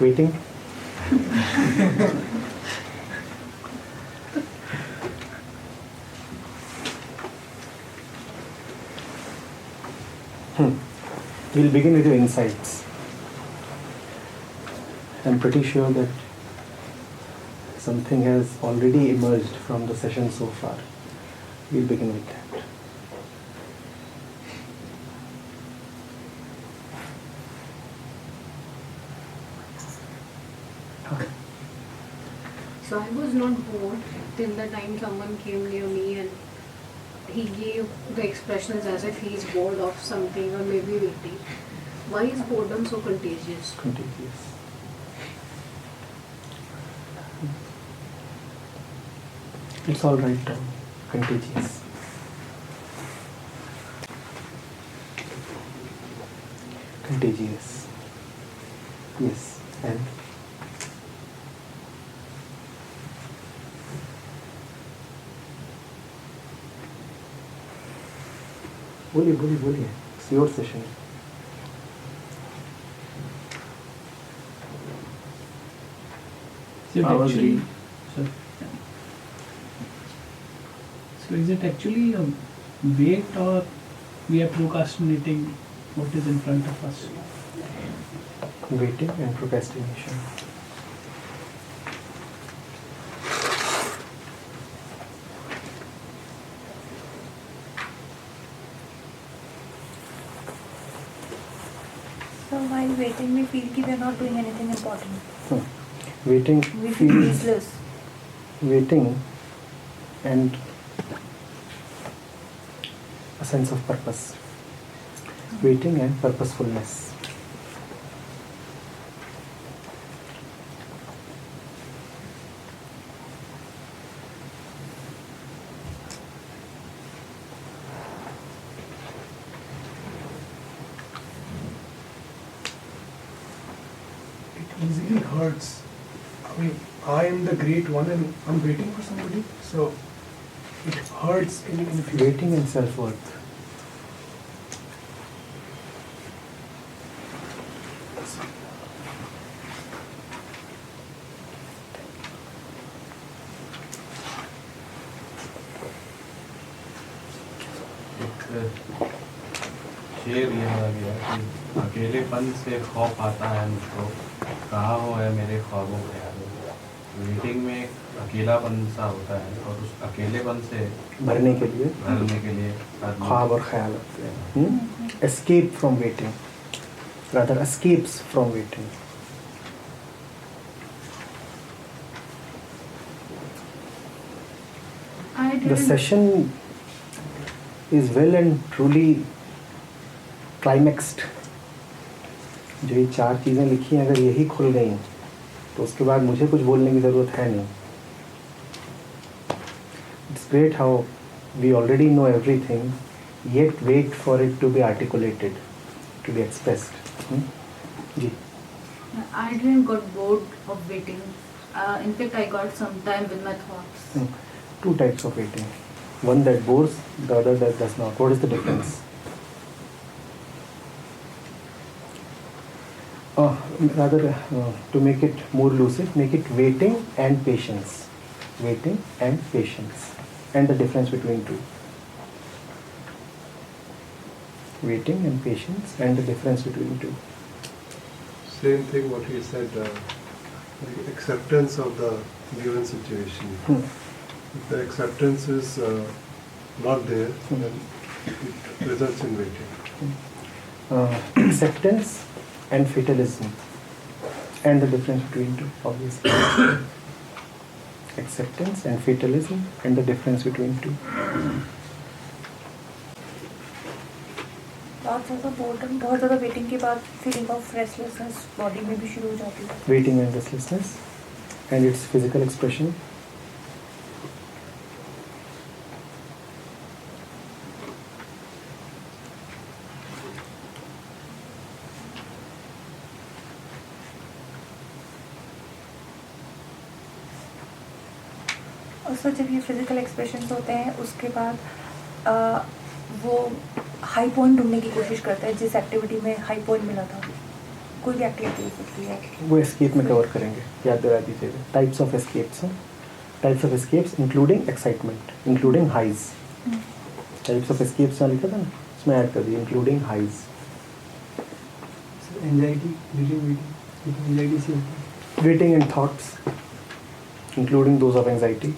Waiting. We'll begin with your insights. I'm pretty sure that something has already emerged from the session so far. We'll begin with that. So I was not bored till the time someone came near me and he gave the expressions as if he is bored of something or maybe waiting. Why is boredom so contagious? Contagious. It's all right, Tom. Contagious. Contagious. Yes. And बोलिए. It's your session. So is it actually a wait, or we are procrastinating what is in front of us? Waiting and procrastination. So while waiting, we feel that we are not doing anything important. Waiting. We feel useless. Waiting and a sense of purpose. Waiting and purposefulness. It easily hurts. I mean, I am the great one and I'm waiting for somebody, so it hurts in Waiting and self-worth. शेर ये आ गया कि अकेलेपन से खौफ आता है मुझको, कहाँ हो है मेरे ख्वाबों ख्यालों। मीटिंग में एक अकेलापन सा होता है और उस अकेलेपन से भरने के लिए ख्वाब और ख्याल होते हैं. Escape from waiting, rather escapes from waiting. The session is well and truly climaxed. जो ये 4 चीज़ें लिखी हैं, अगर यही खुल गई तो उसके बाद मुझे कुछ बोलने की ज़रूरत है नहीं. It's great how we already know everything, yet wait for it to be articulated, to be expressed. Ji. I didn't got bored of waiting. In fact, I got some time with my thoughts. 2 types of waiting. One that bores, the other that does not. What is the difference? To make it more lucid, make it waiting and patience. Waiting and patience. And the difference between 2. Waiting and patience and the difference between 2. Same thing what he said, the acceptance of the given situation. If the acceptance is not there, then it results in waiting. Acceptance and fatalism, and the difference between 2, obviously. Acceptance and fatalism, and the difference between 2. बहुत ज़्यादा boredom, बहुत ज़्यादा waiting के बाद feeling of restlessness body में भी शुरू हो जाती है. Waiting and restlessness, and its physical expression. और सर जब ये फिजिकल एक्सप्रेशंस होते हैं उसके बाद वो हाई पॉइंट ढूंढने की कोशिश करता है जिस एक्टिविटी में हाई पॉइंट मिला था. कोई भी एक्टिविटी हो सकती है. वो एस्केप में कवर करेंगे, याद दिला दीजिएगा. टाइप्स ऑफ एस्केप्स हैं. Types of escapes including excitement, including highs. Types of escapes लिखा था ना, उसमें ऐड कर दिए इंक्लूडिंग हाइज. एंजाइटी, एंजाइटी से होता है. Waiting and thoughts, including those of anxiety.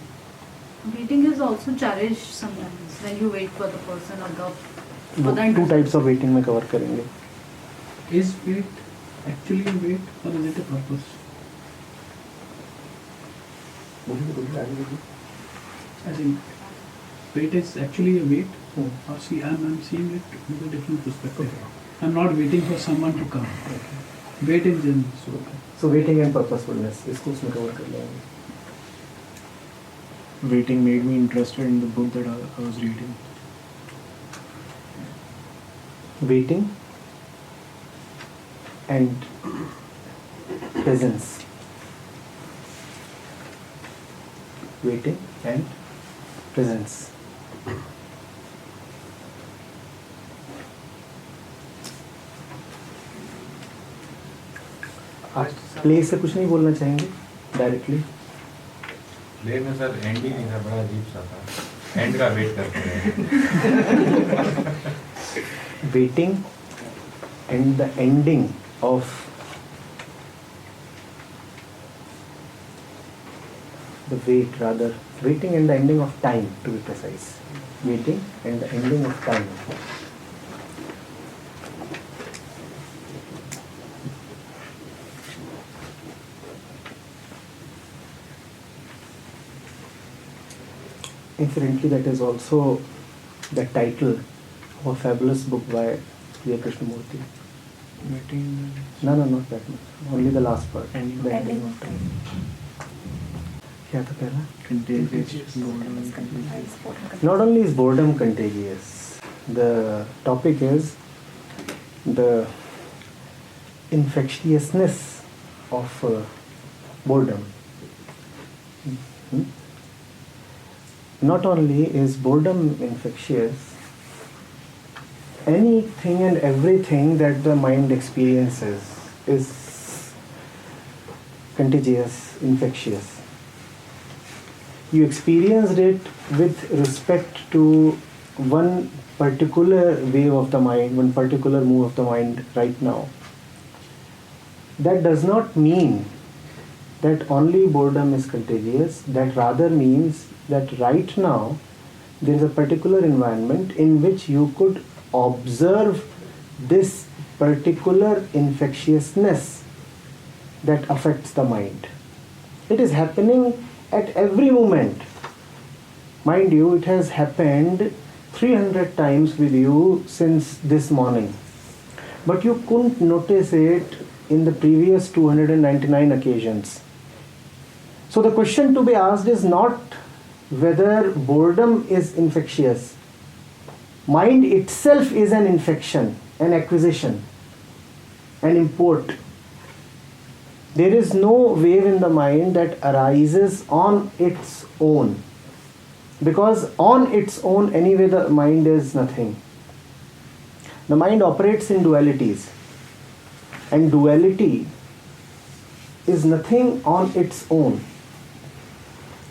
Waiting is also cherished sometimes when you wait for the person or the वो two types of waiting में cover करेंगे. Is wait actually a wait or is it a purpose? As in, wait is actually a wait, or see, I'm seeing it with a different perspective. I'm not waiting for someone to come. Wait in general. So waiting and purposefulness, इसको उसमें cover कर लेंगे. Waiting made me interested in the book that I was reading. Waiting and presence. Waiting and presence. आप play से कुछ नहीं बोलना चाहेंगे डायरेक्टली? प्ले में सर एंड ही नहीं था, बड़ा अजीब सा था. एंड का वेट करते हैं. Waiting and the ending of the wait, rather waiting and the ending of time, to be precise. Waiting and the ending of time. Incidentally, that is also the title of a fabulous book by J. Krishnamurti. Waiting. No, not that much. Only the last part. Ending. The ending of time. क्या था पहला? Contagious. Not only is boredom contagious, the topic is the infectiousness of boredom. Not only is boredom infectious, anything and everything that the mind experiences is contagious, infectious. You experienced it with respect to one particular wave of the mind, one particular move of the mind right now. That does not mean that only boredom is contagious. That rather means that right now there is a particular environment in which you could observe this particular infectiousness that affects the mind. It is happening at every moment. Mind you, it has happened 300 times with you since this morning. But you couldn't notice it in the previous 299 occasions. So the question to be asked is not whether boredom is infectious. Mind itself is an infection, an acquisition, an import. There is no wave in the mind that arises on its own. Because on its own, anyway, the mind is nothing. The mind operates in dualities. And duality is nothing on its own.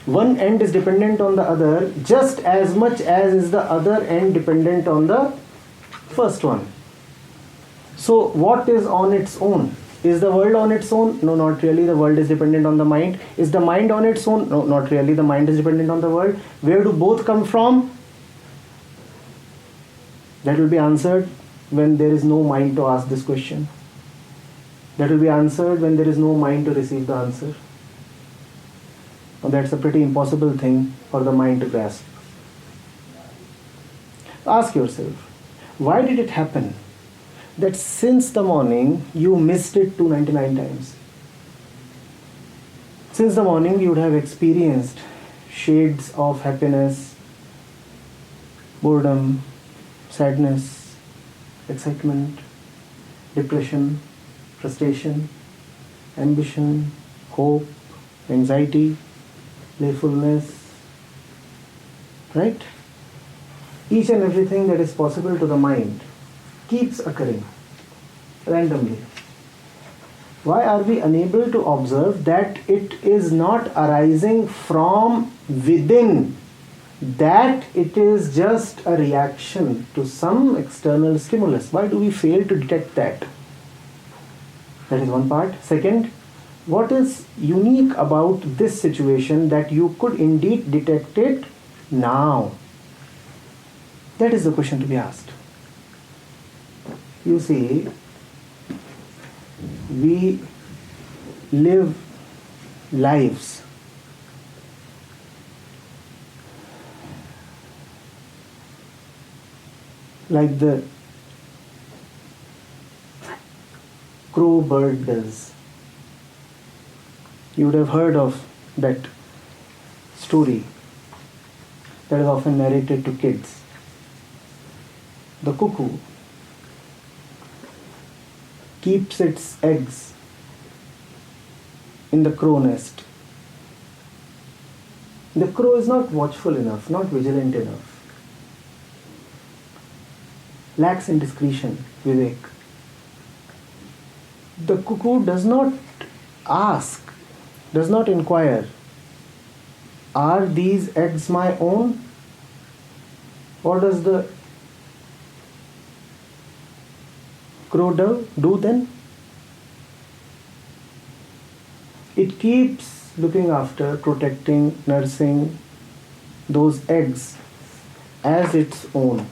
One end is dependent on the other just as much as is the other end dependent on the first one. So what is on its own? Is the world on its own? No, not really. The world is dependent on the mind. Is the mind on its own? No, not really. The mind is dependent on the world. Where do both come from? That will be answered when there is no mind to ask this question. That will be answered when there is no mind to receive the answer. Now that's a pretty impossible thing for the mind to grasp. Ask yourself, why did it happen that since the morning you missed it 299 times? Since the morning you would have experienced shades of happiness, boredom, sadness, excitement, depression, frustration, ambition, hope, anxiety, playfulness, right? Each and everything that is possible to the mind keeps occurring randomly. Why are we unable to observe that it is not arising from within, that it is just a reaction to some external stimulus? Why do we fail to detect that? That is one part. Second, what is unique about this situation that you could indeed detect it now? That is the question to be asked. You see, we live lives like the crow bird does. You would have heard of that story that is often narrated to kids. The cuckoo keeps its eggs in the crow nest. The crow is not watchful enough, not vigilant enough, lacks in discretion, vivek. The cuckoo does not ask, does not inquire, are these eggs my own? What does the crow do then? It keeps looking after, protecting, nursing those eggs as its own.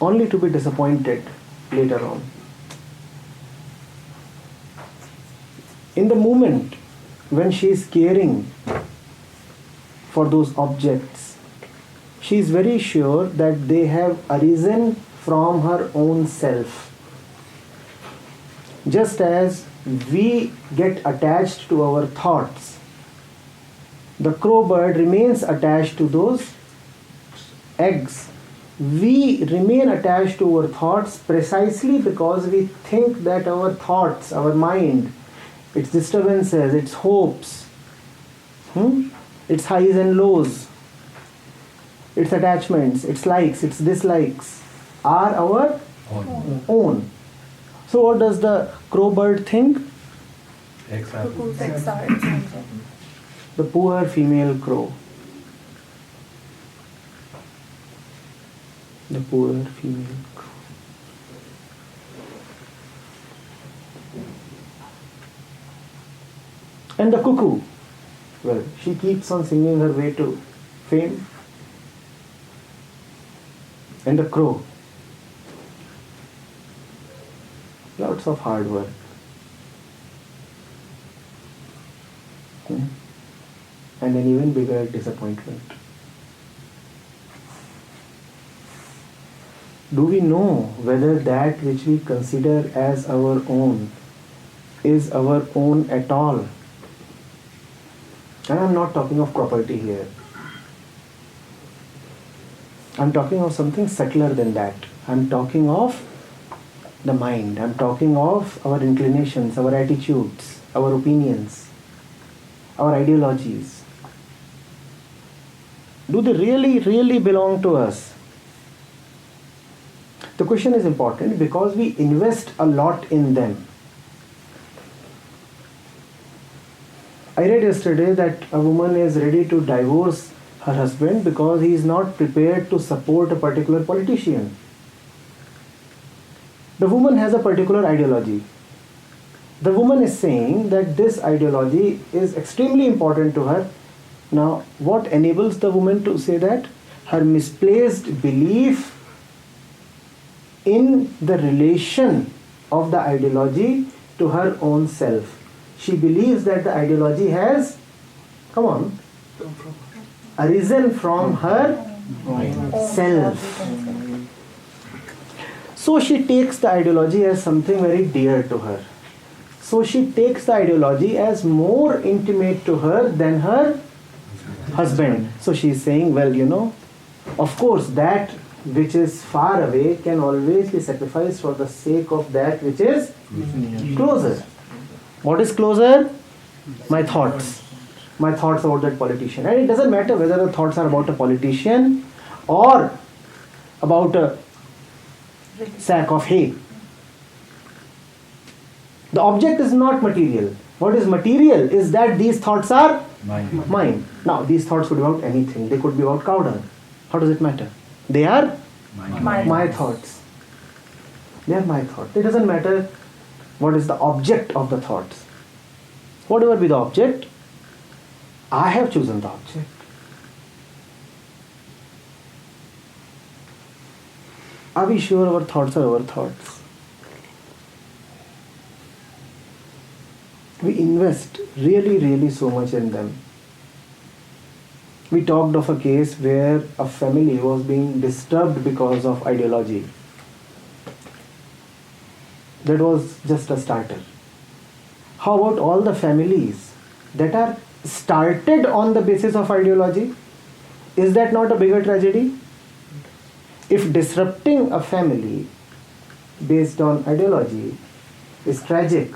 Only to be disappointed later on. In the moment when she is caring for those objects, she is very sure that they have arisen from her own self. Just as we get attached to our thoughts, the crow bird remains attached to those eggs. We remain attached to our thoughts precisely because we think that our thoughts, our mind, its disturbances, its hopes, its highs and lows, its attachments, its likes, its dislikes are our own. So what does the crow bird think? Exactly. The poor female crow. The poor female crow. And the cuckoo, well, she keeps on singing her way to fame. And the crow, lots of hard work. And an even bigger disappointment. Do we know whether that which we consider as our own is our own at all? And I'm not talking of property here. I'm talking of something subtler than that. I'm talking of the mind. I'm talking of our inclinations, our attitudes, our opinions, our ideologies. Do they really, really belong to us? The question is important because we invest a lot in them. I read yesterday that a woman is ready to divorce her husband because he is not prepared to support a particular politician. The woman has a particular ideology. The woman is saying that this ideology is extremely important to her. Now, what enables the woman to say that? Her misplaced belief in the relation of the ideology to her own self. She believes that the ideology has, arisen from her self. So she takes the ideology as something very dear to her. So she takes the ideology as more intimate to her than her husband. So she is saying, well, of course that which is far away can always be sacrificed for the sake of that which is closer. What is closer? My thoughts. My thoughts about that politician. And it doesn't matter whether the thoughts are about a politician or about a sack of hay. The object is not material. What is material is that these thoughts are mine. Now, these thoughts could be about anything. They could be about cow dung. How does it matter? They are my thoughts. They are my thoughts. It doesn't matter what is the object of the thoughts. Whatever be the object, I have chosen the object. Are we sure our thoughts are our thoughts? We invest really so much in them. We talked of a case where a family was being disturbed because of ideology. That was just a starter. How about all the families that are started on the basis of ideology? Is that not a bigger tragedy? If disrupting a family based on ideology is tragic,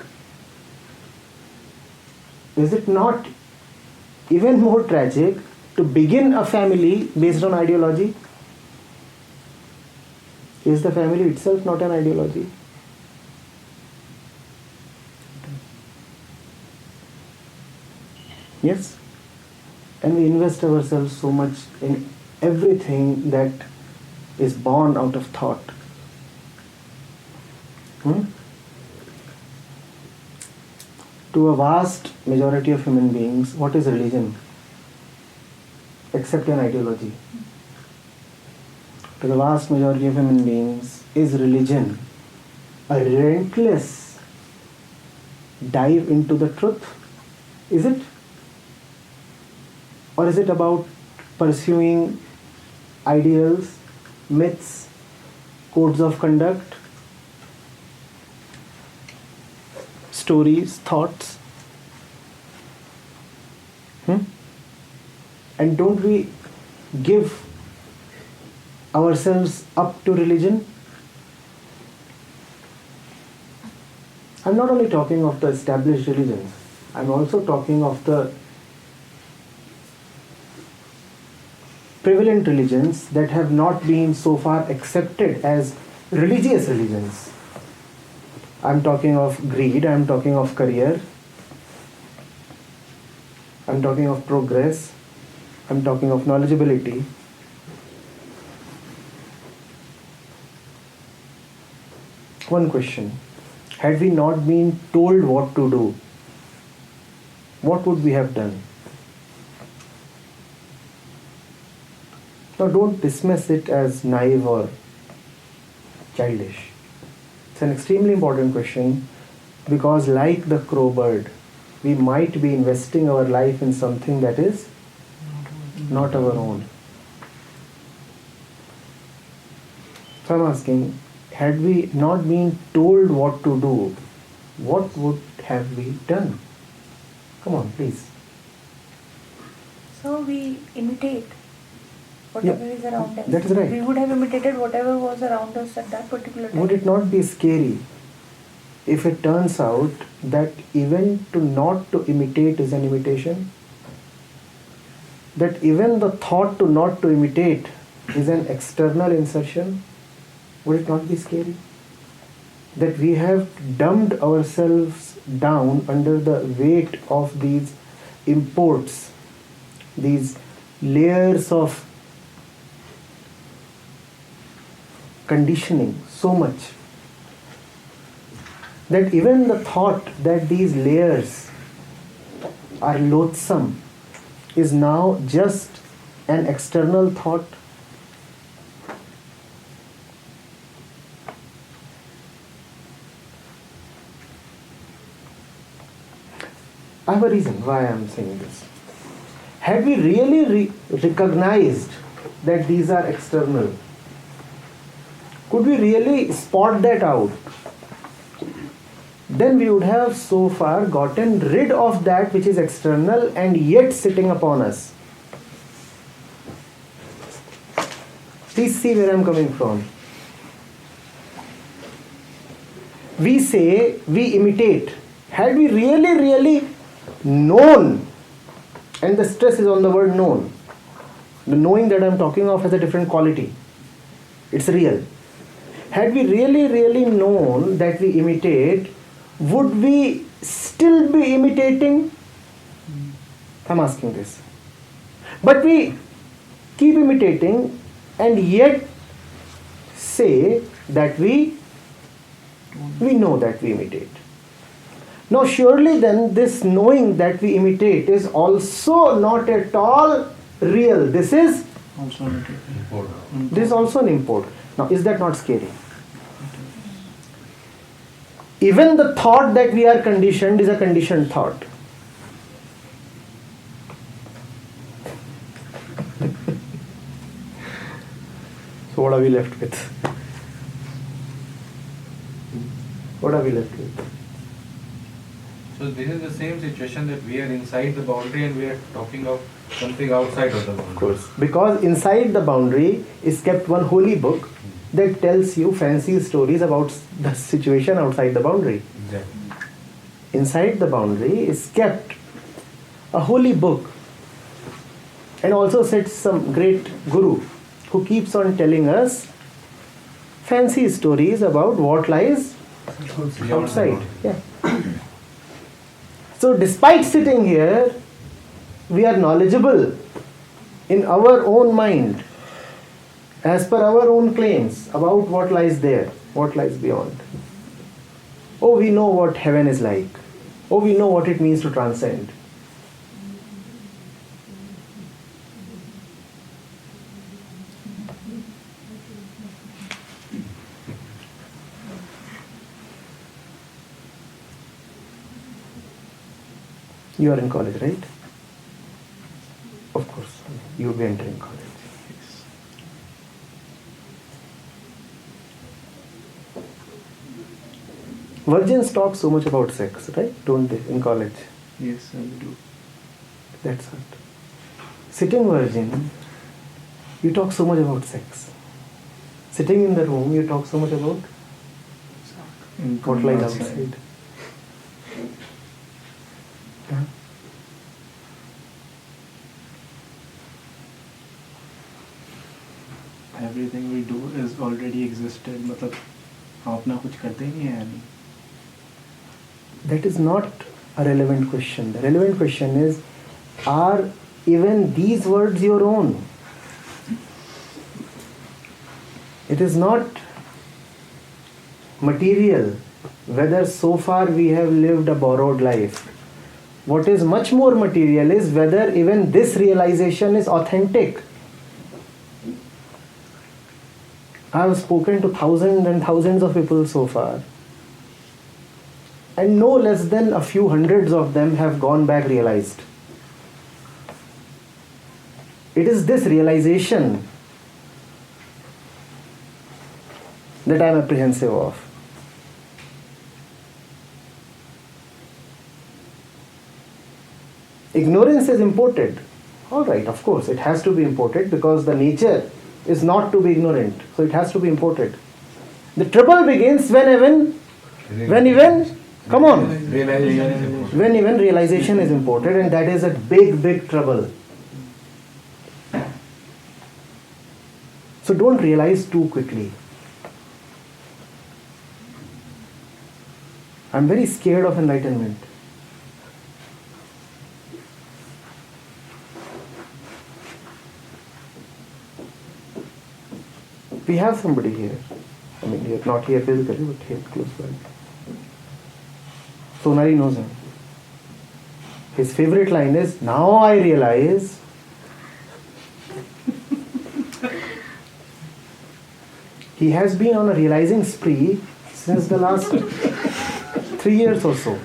is it not even more tragic to begin a family based on ideology? Is the family itself not an ideology? Yes? And we invest ourselves so much in everything that is born out of thought. To a vast majority of human beings, what is religion? Except an ideology. To the vast majority of human beings, is religion a relentless dive into the truth? Is it? Or is it about pursuing ideals, myths, codes of conduct, stories, thoughts? And don't we give ourselves up to religion? I'm not only talking of the established religions, I'm also talking of the prevalent religions that have not been so far accepted as religious religions. I'm talking of greed, I'm talking of career, I'm talking of progress, I'm talking of knowledgeability. One question. Had we not been told what to do, what would we have done? Now don't dismiss it as naive or childish. It's an extremely important question because like the crow bird, we might be investing our life in something that is not our own. So I'm asking, had we not been told what to do, what would have we done? Come on, please. So we imitate whatever is around us. That is right. We would have imitated whatever was around us at that particular time. Would it not be scary if it turns out that even not to imitate is an imitation? That even the thought to not to imitate is an external insertion? Would it not be scary? That we have dumbed ourselves down under the weight of these imports, these layers of conditioning so much that even the thought that these layers are loathsome is now just an external thought. I have a reason why I am saying this. Had we really recognized that these are external, could we really spot that out? Then we would have so far gotten rid of that which is external and yet sitting upon us. Please see where I am coming from. We say we imitate. Had we really known, and the stress is on the word known, the knowing that I am talking of has a different quality. It's real. Had we really known that we imitate, would we still be imitating? I'm asking this. But we keep imitating and yet say that we know that we imitate. Now surely then this knowing that we imitate is also not at all real. This is also an import. Now is that not scary? Even the thought that we are conditioned is a conditioned thought. So what are we left with? What are we left with? So this is the same situation that we are inside the boundary and we are talking of something outside of the boundary. Of course. Because inside the boundary is kept one holy book that tells you fancy stories about the situation outside the boundary. Exactly. Inside the boundary is kept a holy book, and also sits some great guru who keeps on telling us fancy stories about what lies outside. Yeah. So despite sitting here, we are knowledgeable in our own mind, as per our own claims, about what lies there, what lies beyond. Oh, we know what heaven is like. Oh, we know what it means to transcend. You are in college, right? Of course, you will be entering college. Virgins talk so much about sex, right? Don't they, in college? Yes, I do. That's it. Sitting virgin, you talk so much about sex. Sitting in the room, you talk so much about what lies outside. Yeah. Everything we do is already existed. मतलब हम अपना कुछ करते ही नहीं हैं अभी. That is not a relevant question. The relevant question is, are even these words your own? It is not material whether so far we have lived a borrowed life. What is much more material is whether even this realization is authentic. I have spoken to thousands and thousands of people so far, and no less than a few hundreds of them have gone back realized. It is this realization that I am apprehensive of. Ignorance is imported. All right, of course, it has to be imported because the nature is not to be ignorant. So it has to be imported. The trouble begins when even realization is imported, and that is a big trouble. So don't realize too quickly. I'm very scared of enlightenment. We have somebody here. I mean, here, not here physically, but here close by. Sonari knows him. His favorite line is, "Now I realize he has been on a realizing spree since the last 3 years or so.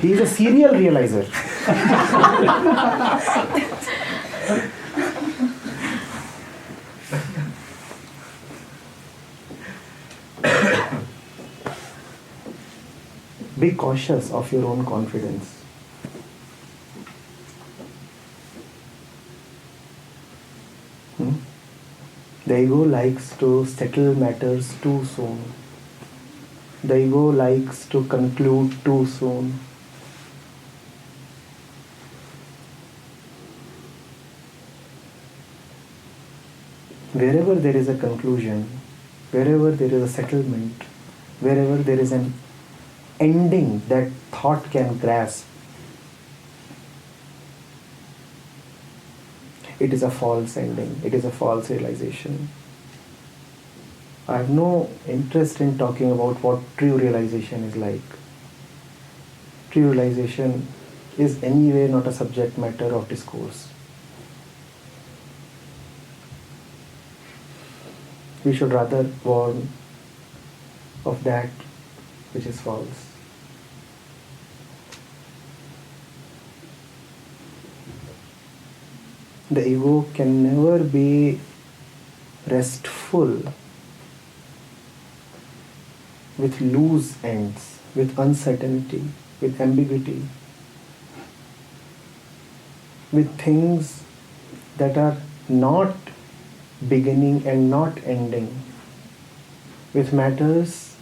He is a serial realizer." Be cautious of your own confidence. The ego likes to settle matters too soon. The ego likes to conclude too soon. wherever there is a conclusion, wherever there is a settlement, wherever there is an ending that thought can grasp, it is a false ending, it is a false realization. I have no interest in talking about what true realization is like. True realization is anyway not a subject matter of discourse. We should rather warn of that which is false. The ego can never be restful with loose ends, with uncertainty, with ambiguity, with things that are not beginning and not ending, with matters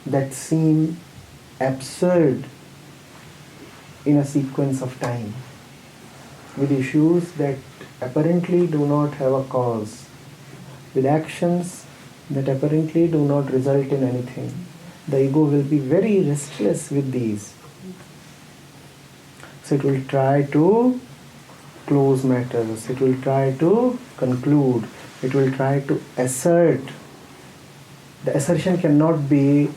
that seem absurd in a sequence of time, with issues that apparently do not have a cause, with actions that apparently do not result in anything. The ego will be very restless with these. So it will try to close matters, it will try to conclude, it will try to assert. The assertion cannot be,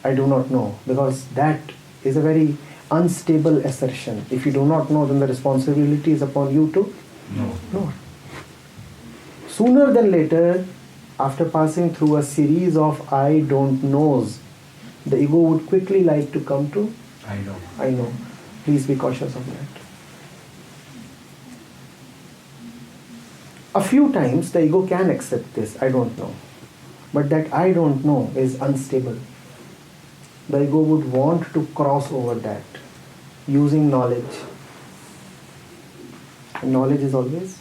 I do not know, because that is a very unstable assertion. If you do not know, then the responsibility is upon you to know. Sooner than later, after passing through a series of I don't knows, the ego would quickly like to come to I know. Please be cautious of that. A few times the ego can accept this, I don't know. But that I don't know is unstable. The ego would want to cross over that using knowledge. And knowledge is always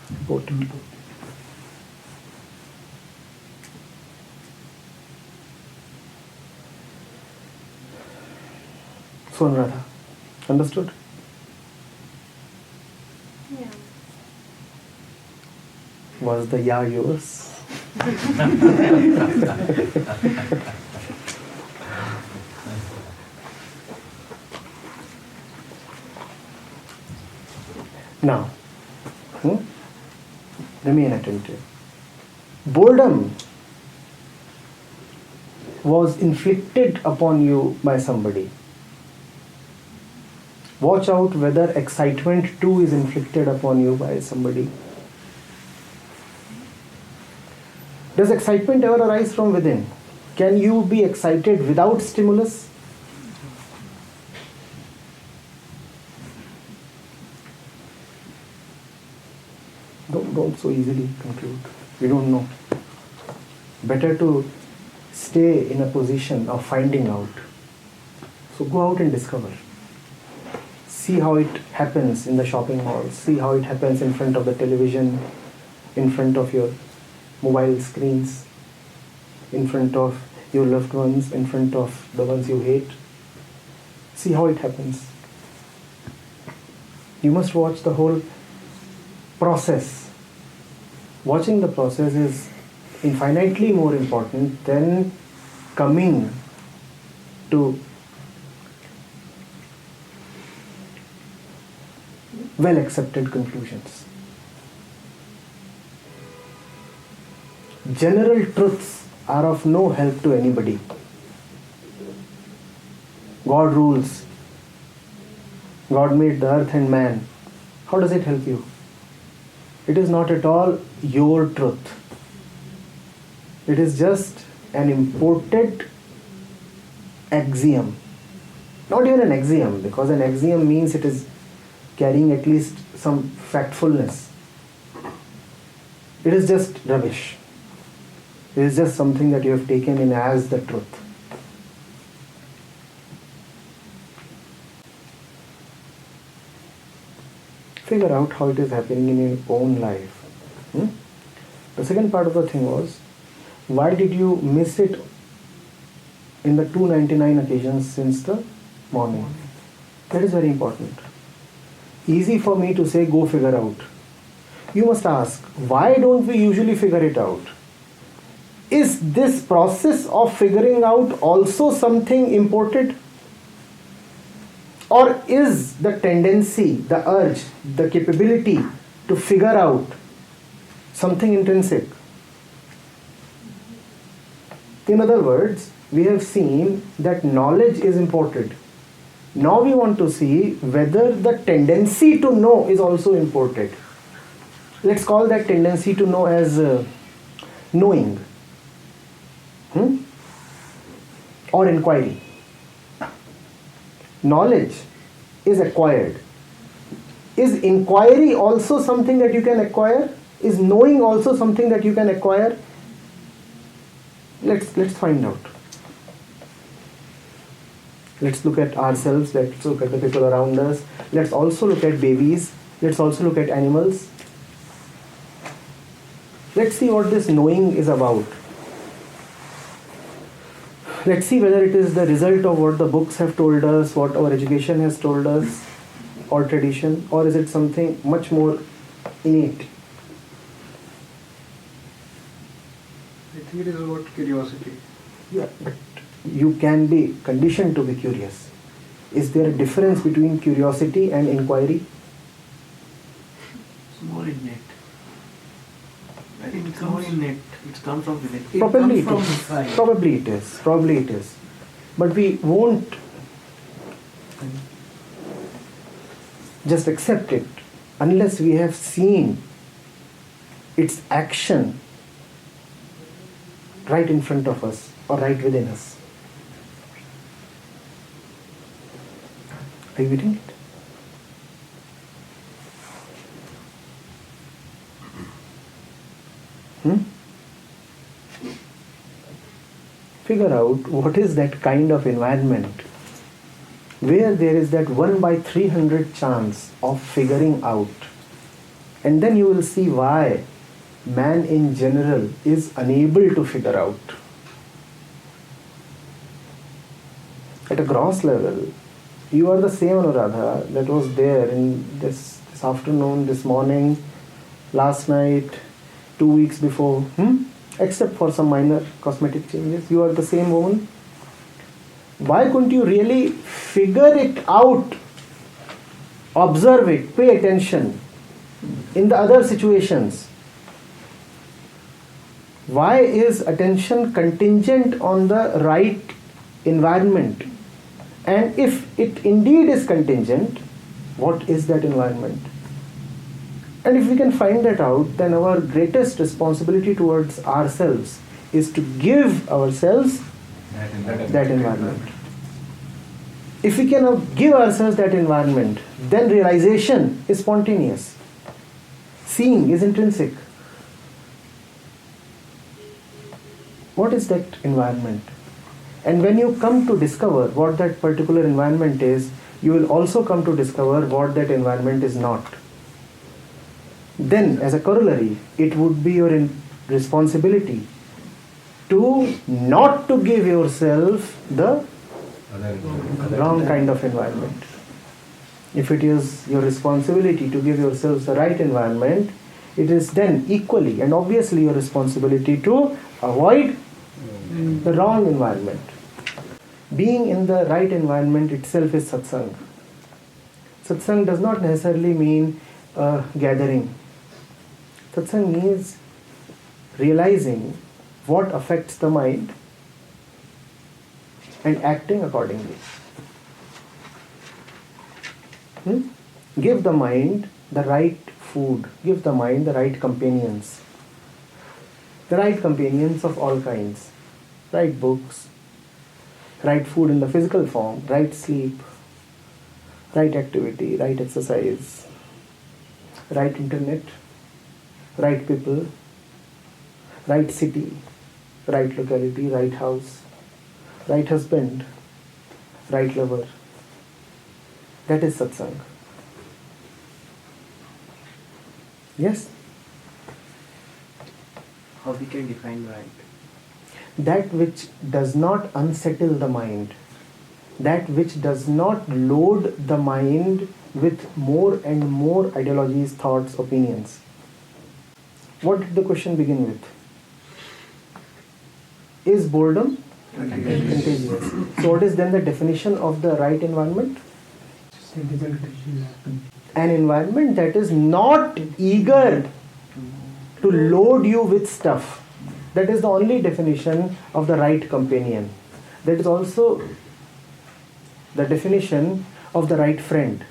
important. So Anuradha, understood? Yeah. Was the yeah yours? Now, remain attentive. Boredom was inflicted upon you by somebody. Watch out whether excitement too is inflicted upon you by somebody. Does excitement ever arise from within? Can you be excited without stimulus? Don't so easily conclude. We don't know. Better to stay in a position of finding out. So go out and discover. See how it happens in the shopping mall. See how it happens in front of the television, in front of your mobile screens, in front of your loved ones, in front of the ones you hate. See how it happens. You must watch the whole process. Watching the process is infinitely more important than coming to well accepted conclusions. General truths are of no help to anybody. God rules. God made the earth and man. How does it help you? It is not at all your truth. It is just an imported axiom. Not even an axiom, because an axiom means it is carrying at least some factfulness. It is just rubbish. It is just something that you have taken in as the truth. Figure out how it is happening in your own life. The second part of the thing was, why did you miss it in the 299 occasions since the morning? That is very important. easy for me to say, go figure out. You must ask, why don't we usually figure it out? Is this process of figuring out also something imported? Or is the tendency, the urge, the capability to figure out something intrinsic? In other words, we have seen that knowledge is imported. Now we want to see whether the tendency to know is also imported. Let's call that tendency to know as knowing. Or inquiry. Knowledge is acquired. Is inquiry also something that you can acquire? Is knowing also something that you can acquire? Let's find out. Let's look at ourselves, let's look at the people around us, let's also look at babies, let's also look at animals. Let's see what this knowing is about. Let's see whether it is the result of what the books have told us, what our education has told us, or tradition, or is it something much more innate? I think it is about curiosity. Yeah, but you can be conditioned to be curious. Is there a difference between curiosity and inquiry? It's more innate. I think it's more innate. It comes from within. Probably it comes is. from inside. Probably it is. Probably it is. But we won't just accept it unless we have seen its action right in front of us or right within us. Are you getting it? Figure out what is that kind of environment where there is that 1/300 chance of figuring out. And then you will see why man in general is unable to figure out. At a gross level, you are the same Anuradha that was there in this afternoon, this morning, last night, 2 weeks before. Except for some minor cosmetic changes, you are the same woman. Why couldn't you really figure it out, observe it, pay attention in the other situations? Why is attention contingent on the right environment? And if it indeed is contingent, what is that environment? And if we can find that out, then our greatest responsibility towards ourselves is to give ourselves that environment. If we cannot give ourselves that environment, then realization is spontaneous. Seeing is intrinsic. What is that environment? And when you come to discover what that particular environment is, you will also come to discover what that environment is not. Then, as a corollary, it would be your responsibility to not to give yourself the wrong kind of environment. If it is your responsibility to give yourselves the right environment, it is then equally and obviously your responsibility to avoid the wrong environment. Being in the right environment itself is satsang. Satsang does not necessarily mean gathering. Satsang means realizing what affects the mind and acting accordingly. Give the mind the right food, give the mind the right companions. The right companions of all kinds. Right books, right food in the physical form, right sleep, right activity, right exercise, right internet, right people, right city, right locality, right house, right husband, right lover. That is satsang. Yes? How we can define right? That which does not unsettle the mind, that which does not load the mind with more and more ideologies, thoughts, opinions. What did the question begin with? Is boredom contagious? So what is then the definition of the right environment? An environment that is not eager to load you with stuff. That is the only definition of the right companion. That is also the definition of the right friend,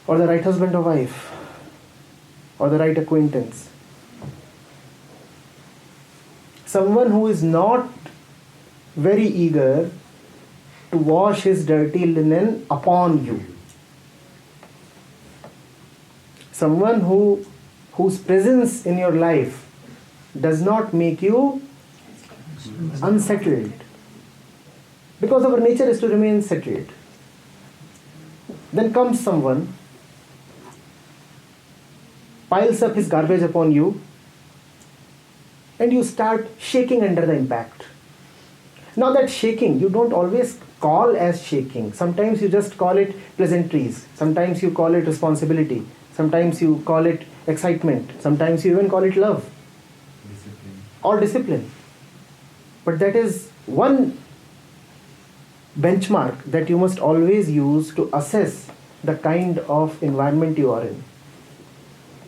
or the right husband or wife, or the right acquaintance. Someone who is not very eager to wash his dirty linen upon you. Someone whose presence in your life does not make you unsettled. Because our nature is to remain settled. Then comes someone, piles up his garbage upon you, and you start shaking under the impact. Now that shaking, you don't always call as shaking. Sometimes you just call it pleasantries. Sometimes you call it responsibility. Sometimes you call it excitement. Sometimes you even call it love. Discipline. Or discipline. But that is one benchmark that you must always use to assess the kind of environment you are in.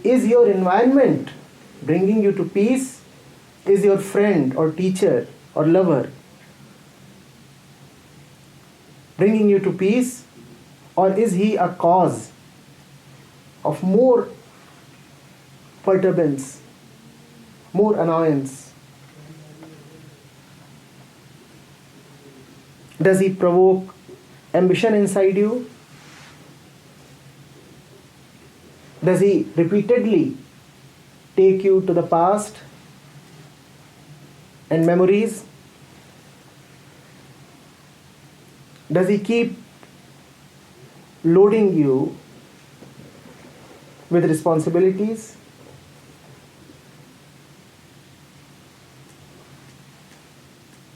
Is your environment bringing you to peace? Is your friend or teacher or lover bringing you to peace? Or is he a cause of more perturbance, more annoyance? Does he provoke ambition inside you? Does he repeatedly take you to the past and memories? Does he keep loading you with responsibilities?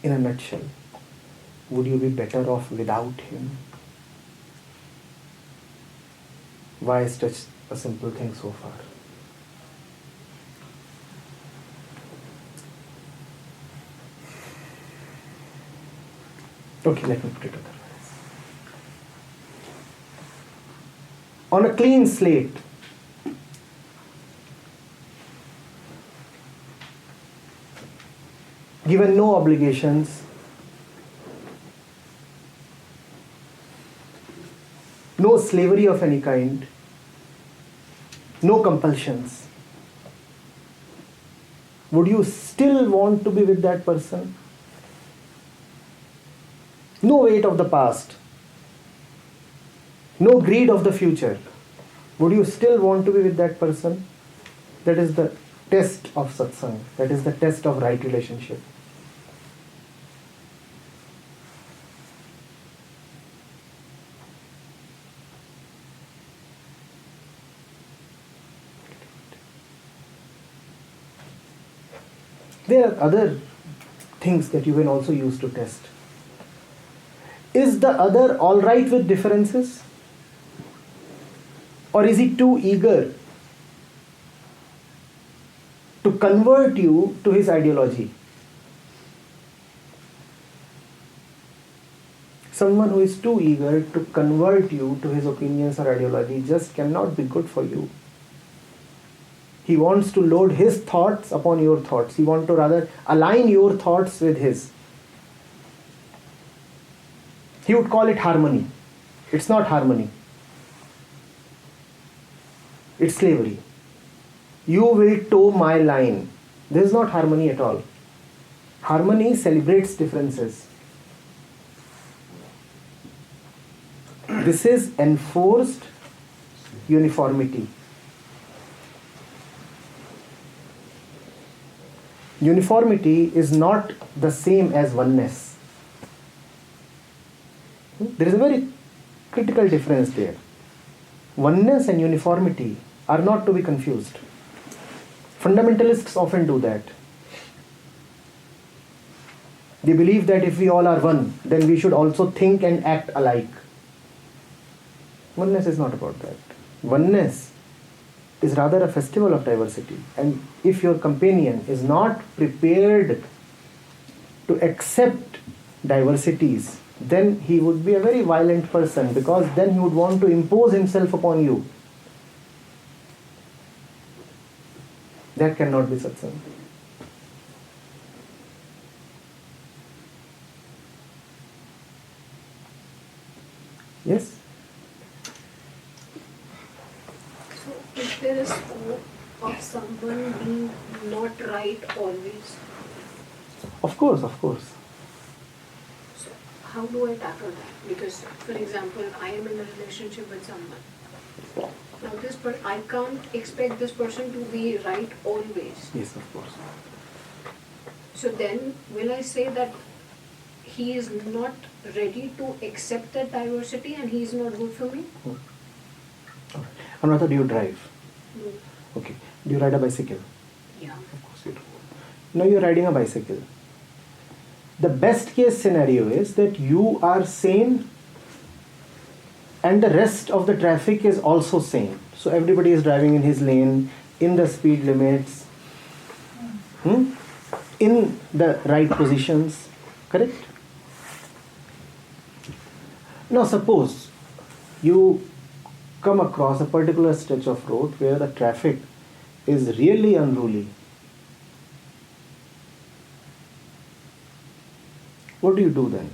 In a nutshell, would you be better off without him? Why is such a simple thing so far? Okay, let me put it otherwise. On a clean slate, given no obligations, no slavery of any kind, no compulsions, would you still want to be with that person? No weight of the past, no greed of the future. Would you still want to be with that person? That is the test of satsang. That is the test of right relationship. There are other things that you can also use to test. Is the other all right with differences? Or is he too eager to convert you to his ideology? Someone who is too eager to convert you to his opinions or ideology just cannot be good for you. He wants to load his thoughts upon your thoughts. He wants to rather align your thoughts with his. He would call it harmony. It's not harmony. It's slavery. You will toe my line. This is not harmony at all. Harmony celebrates differences. This is enforced uniformity. Uniformity is not the same as oneness. There is a very critical difference there. Oneness and uniformity are not to be confused. Fundamentalists often do that. They believe that if we all are one, then we should also think and act alike. Oneness is not about that. Oneness is rather a festival of diversity. And if your companion is not prepared to accept diversities, then he would be a very violent person, because then he would want to impose himself upon you. That cannot be satsang. Yes? So if there is hope of someone being not right always, Of course, of course. so how do I tackle that? Because, for example, I am in a relationship with someone. Now I can't expect this person to be right always. Yes, of course. So then will I say that he is not ready to accept that diversity and he is not good for me? Another, do you drive? No. Okay. Do you ride a bicycle? Yeah. Of course you do. Now you're riding a bicycle. The best case scenario is that you are sane and the rest of the traffic is also sane. So everybody is driving in his lane, in the speed limits, in the right positions. Correct? Now suppose you come across a particular stretch of road where the traffic is really unruly. What do you do then?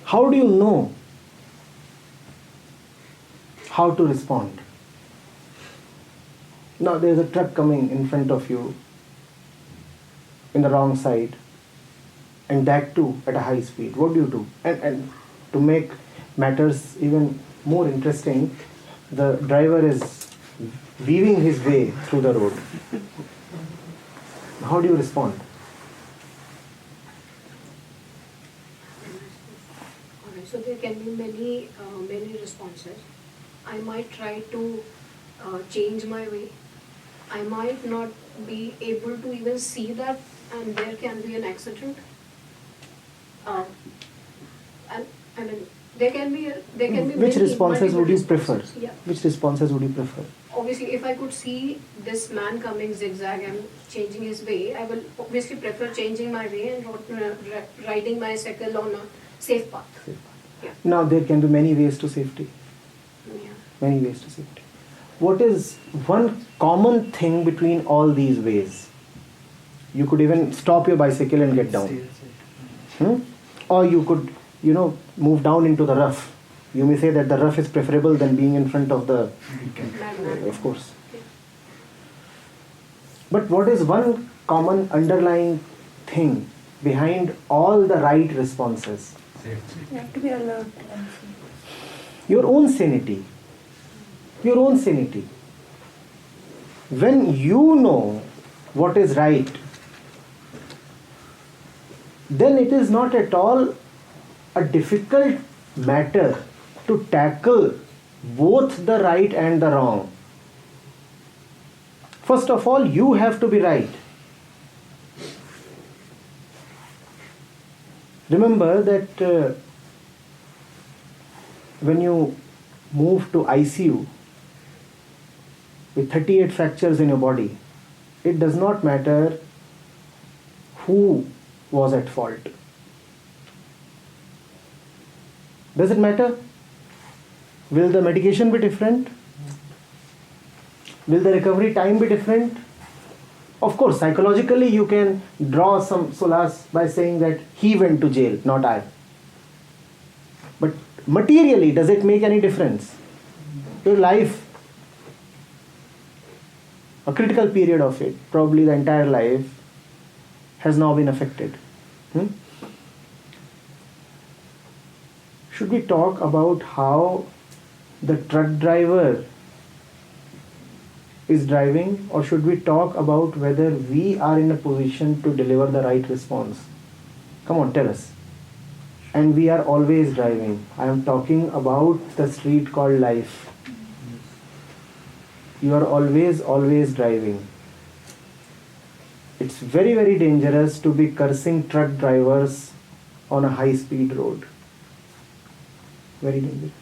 How do you know how to respond? Now there is a truck coming in front of you in the wrong side, and that too at a high speed. What do you do? And to make matters even more interesting, the driver is weaving his way through the road. How do you respond? Alright, so there can be many responses. I might try to change my way. I might not be able to even see that, and there can be an accident. And I mean, there can be Which many, responses would you multiple prefer? responses. Yeah. Which responses would you prefer? Obviously, if I could see this man coming zigzag and changing his way, I will obviously prefer changing my way and riding my cycle on a safe path. Yeah. Now there can be many ways to safety. Yeah. Many ways to safety. What is one common thing between all these ways? You could even stop your bicycle and get down. Or you could, move down into the rough. You may say that the rough is preferable than being in front of the... Of course. But what is one common underlying thing behind all the right responses? You have to be alert and see. Your own sanity. Your own sanity. When you know what is right, then it is not at all a difficult matter to tackle both the right and the wrong. First of all, you have to be right. Remember that when you move to ICU with 38 fractures in your body, it does not matter who was at fault. Does it matter? Will the medication be different? Will the recovery time be different? Of course, psychologically you can draw some solace by saying that he went to jail, not I. But materially, does it make any difference? Your life, a critical period of it, probably the entire life, has now been affected. Should we talk about how the truck driver is driving, or should we talk about whether we are in a position to deliver the right response? Come on, tell us. And we are always driving. I am talking about the street called life. You are always driving. It's very, very dangerous to be cursing truck drivers on a high-speed road. Very dangerous.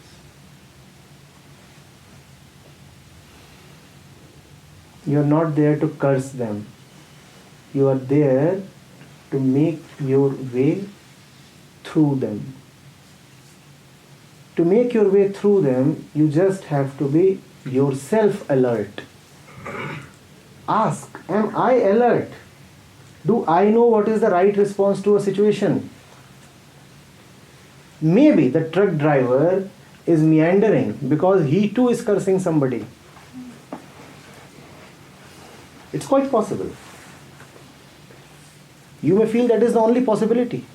You are not there to curse them. You are there to make your way through them. To make your way through them, you just have to be yourself alert. Ask, am I alert? Do I know what is the right response to a situation? Maybe the truck driver is meandering because he too is cursing somebody. It's quite possible. You may feel that is the only possibility.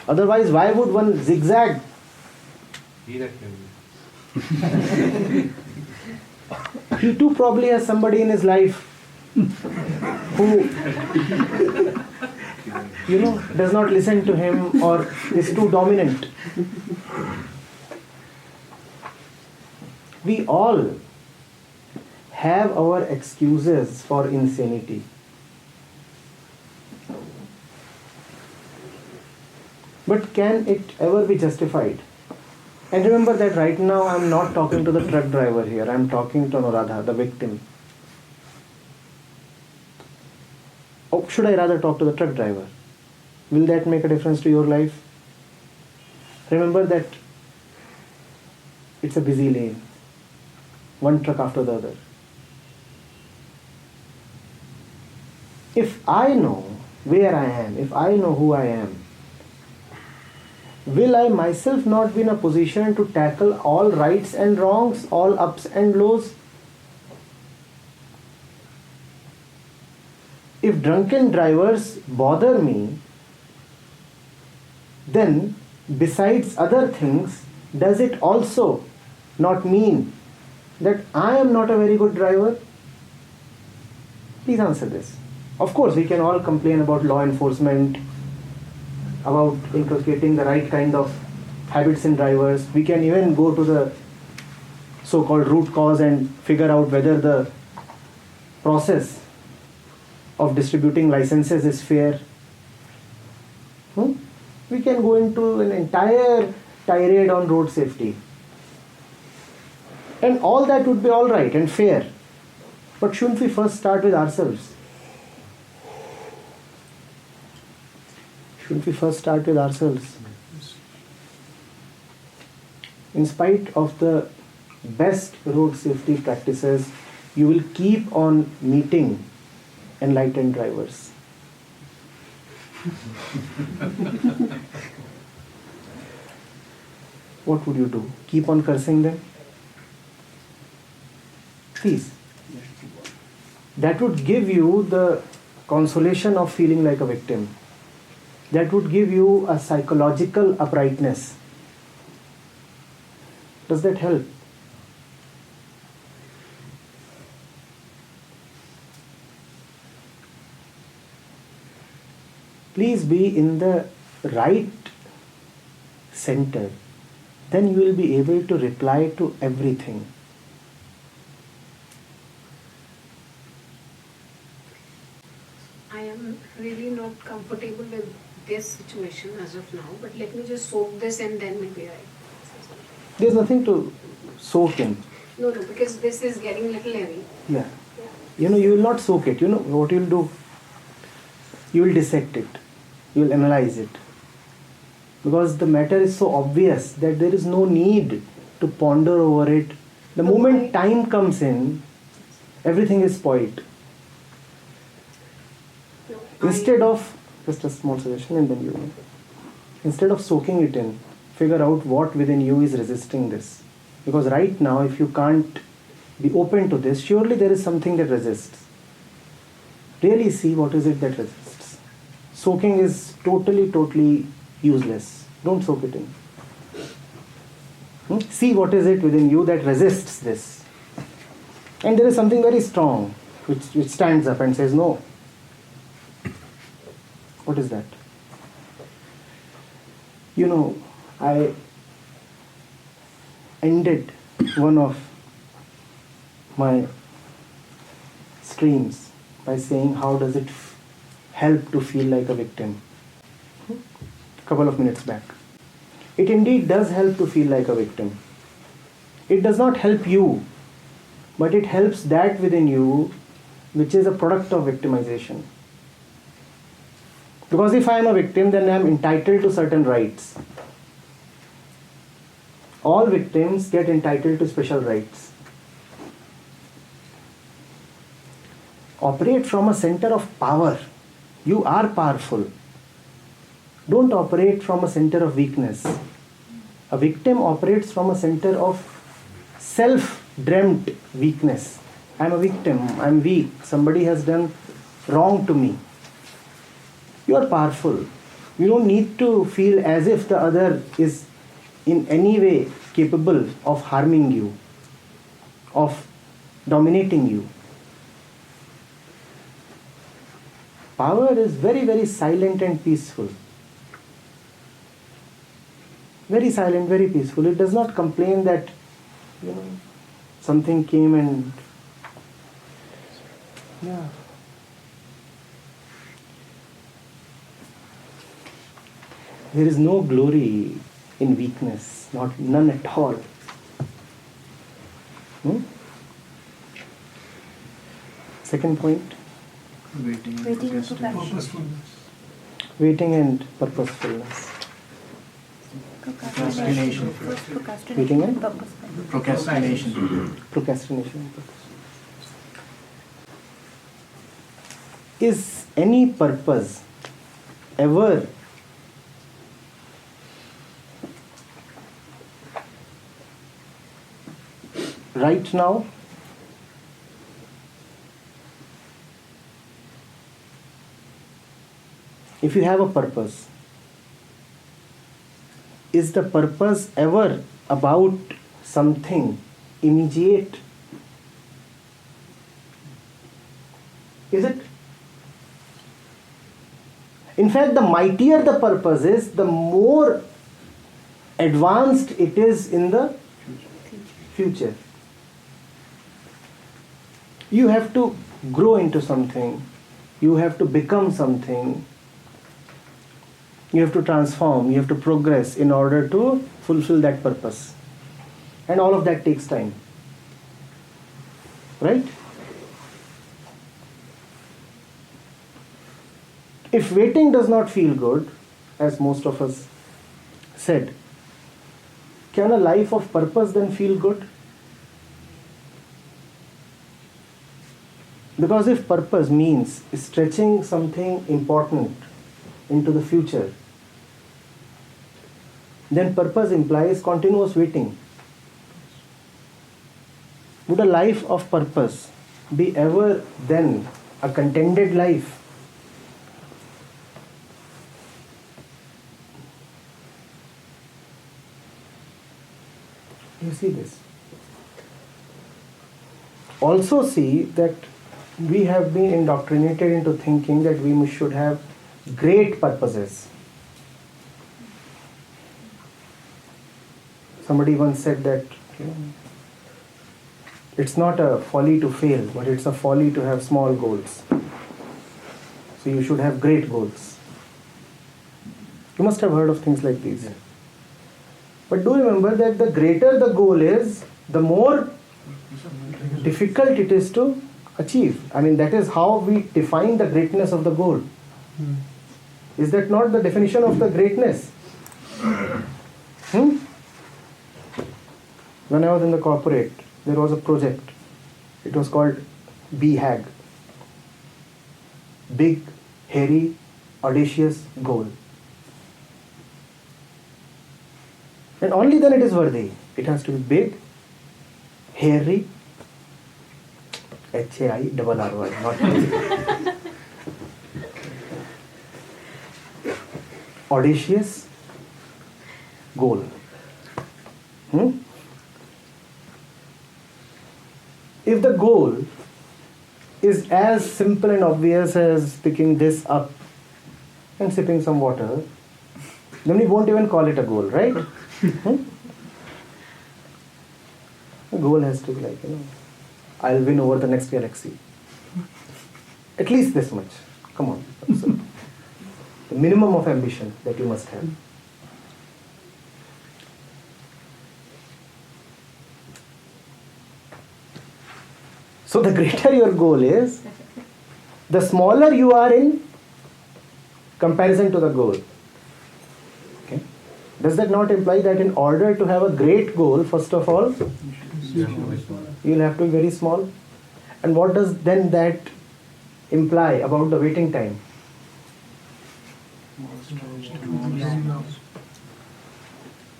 Otherwise, why would one zigzag? He too probably has somebody in his life who does not listen to him or is too dominant. We all have our excuses for insanity. But can it ever be justified? And remember that right now I am not talking to the truck driver here. I am talking to Anuradha, the victim. Or should I rather talk to the truck driver? Will that make a difference to your life? Remember that it's a busy lane. One truck after the other. If I know where I am, if I know who I am, will I myself not be in a position to tackle all rights and wrongs, all ups and lows? If drunken drivers bother me, then besides other things, does it also not mean that I am not a very good driver? Please answer this. Of course, we can all complain about law enforcement, about inculcating the right kind of habits in drivers. We can even go to the so-called root cause and figure out whether the process of distributing licenses is fair. We can go into an entire tirade on road safety. And all that would be all right and fair. But shouldn't we first start with ourselves? Shouldn't we first start with ourselves? In spite of the best road safety practices, you will keep on meeting enlightened drivers. What would you do? Keep on cursing them? Please. That would give you the consolation of feeling like a victim. That would give you a psychological uprightness. Does that help? Please be in the right center. Then you will be able to reply to everything. I am really not comfortable with this situation as of now, but let me just soak this and then maybe I say something. There's nothing to soak in. No, because this is getting a little heavy. Yeah. You will not soak it. You know what you'll do? You will dissect it. You will analyze it. Because the matter is so obvious that there is no need to ponder over it. The moment time comes in, everything is spoiled. Instead of, just a small suggestion and then you, instead of soaking it in, figure out what within you is resisting this. Because right now, if you can't be open to this, surely there is something that resists. Really see what is it that resists. Soaking is totally useless. Don't soak it in. See what is it within you that resists this. And there is something very strong which stands up and says no. What is that? I ended one of my streams by saying, how does it help to feel like a victim? A couple of minutes back. it indeed does help to feel like a victim. It does not help you, but it helps that within you which is a product of victimization. Because if I am a victim, then I am entitled to certain rights. All victims get entitled to special rights. Operate from a center of power. You are powerful. Don't operate from a center of weakness. A victim operates from a center of self-dreamt weakness. I'm a victim, I'm weak, somebody has done wrong to me. You are powerful. You don't need to feel as if the other is in any way capable of harming you, of dominating you. Power is very, very silent and peaceful. Very silent, very peaceful. It does not complain that, something came and there is no glory in weakness, none at all. Second point. Waiting and Waiting and procrastination. Waiting and purposefulness. Procrastination. Waiting and Procrastination. procrastination. Is any purpose ever right now? If you have a purpose, is the purpose ever about something immediate? Is it? In fact, the mightier the purpose is, the more advanced it is in the future. You have to grow into something. You have to become something. You have to transform. You have to progress in order to fulfill that purpose. And all of that takes time. Right? If waiting does not feel good, as most of us said, can a life of purpose then feel good? Because if purpose means stretching something important into the future, then purpose implies continuous waiting. Would a life of purpose be ever then a contented life? You see this. Also see that we have been indoctrinated into thinking that we should have great purposes. Somebody once said that it's not a folly to fail, but it's a folly to have small goals. So you should have great goals. You must have heard of things like these. But do remember that the greater the goal is, the more difficult it is to achieve. I mean, that is how we define the greatness of the goal. Is that not the definition of the greatness? When I was in the corporate, there was a project. It was called BHAG. Big, hairy, audacious goal. And only then it is worthy. It has to be big, hairy, HAI-RRY, not hairy. Audacious goal. If the goal is as simple and obvious as picking this up and sipping some water, then we won't even call it a goal, right? The goal has to be like, I'll win over the next galaxy. At least this much. Come on. So, the minimum of ambition that you must have. So the greater your goal is, the smaller you are in comparison to the goal. Okay? Does that not imply that in order to have a great goal, first of all, you'll have to be very small? And what does then that imply about the waiting time?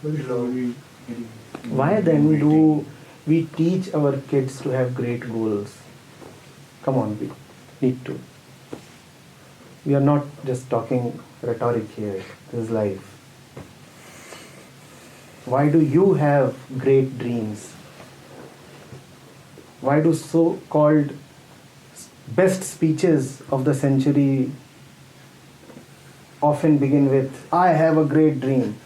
Very long. Why then do we teach our kids to have great goals? Come on, we need to. We are not just talking rhetoric here. This is life. Why do you have great dreams? Why do so-called best speeches of the century often begin with, I have a great dream?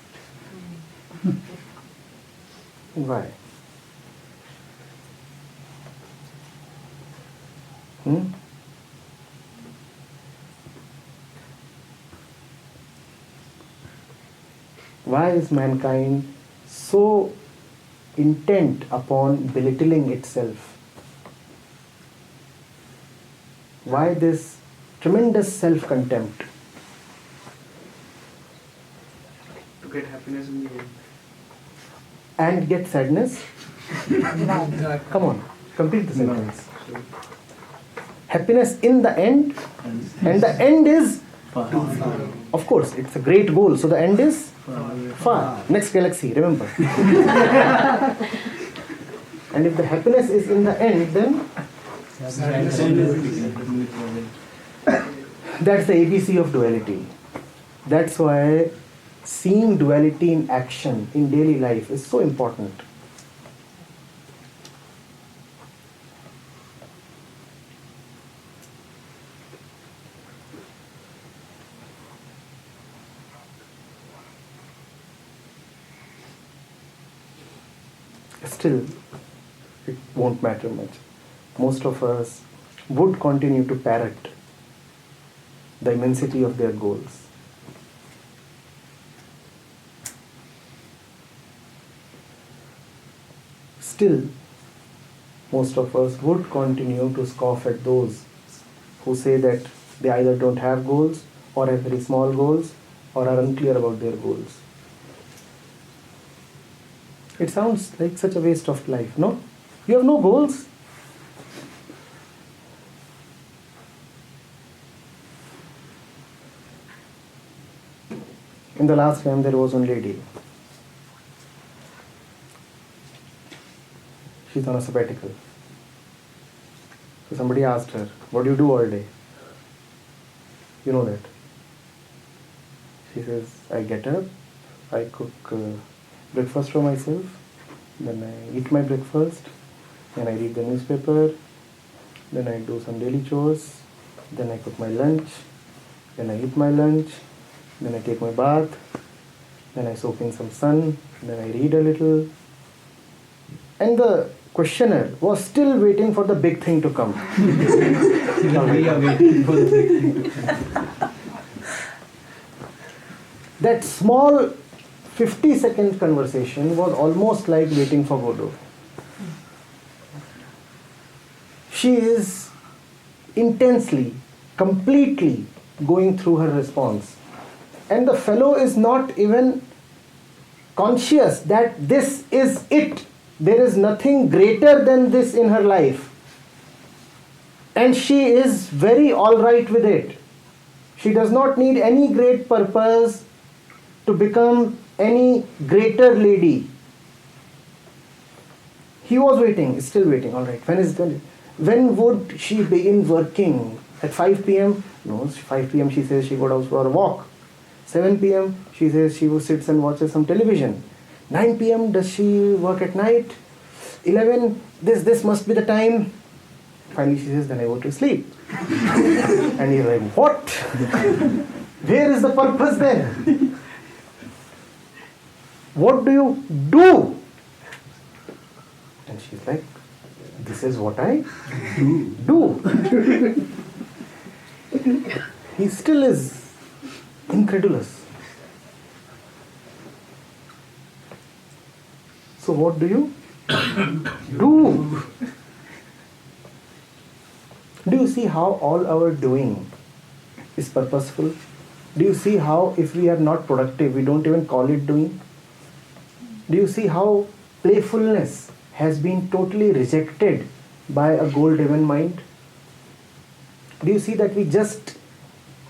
Why? Why is mankind so intent upon belittling itself? Why this tremendous self-contempt? To get happiness in the end. And get sadness? Come on, complete the sentence. Happiness in the end, and the end is of course, it's a great goal. So the end is far. Next galaxy, remember. And if the happiness is in the end, then that's the ABC of duality. That's why seeing duality in action in daily life is so important. Still, it won't matter much. Most of us would continue to parrot the immensity of their goals. Still, most of us would continue to scoff at those who say that they either don't have goals or have very small goals or are unclear about their goals. It sounds like such a waste of life, no? You have no goals. In the last time, there was one lady. She's on a sabbatical. So somebody asked her, what do you do all day? You know that. She says, I get up, I cook breakfast for myself, then I eat my breakfast, then I read the newspaper, then I do some daily chores, then I cook my lunch, then I eat my lunch, then I take my bath, then I soak in some sun, then I read a little. And the questioner was still waiting for the big thing to come. We are waiting for the big thing to come. That small 50-second conversation was almost like waiting for Godot. She is intensely, completely going through her response. And the fellow is not even conscious that this is it. There is nothing greater than this in her life. And she is very alright with it. She does not need any great purpose to become any greater lady. He was waiting, still waiting. Alright, when would she begin working? At 5 p.m.? No, 5 p.m. she says she goes out for a walk. 7 p.m. she says she sits and watches some television. 9 p.m. does she work at night? 11, this must be the time. Finally she says, then I go to sleep. And he's like, what? Where is the purpose then? What do you do? And she's like, this is what I do. He still is incredulous. So what do you do? Do you see how all our doing is purposeful? Do you see how if we are not productive, we don't even call it doing? Do you see how playfulness has been totally rejected by a goal-driven mind? Do you see that we just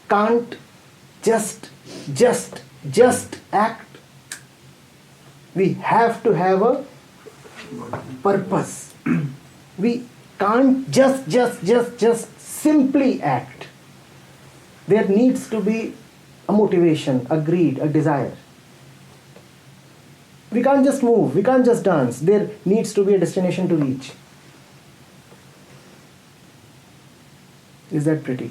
can't just act? We have to have a purpose. We can't just simply act. There needs to be a motivation, a greed, a desire. We can't just move, we can't just dance. There needs to be a destination to reach. Is that pretty?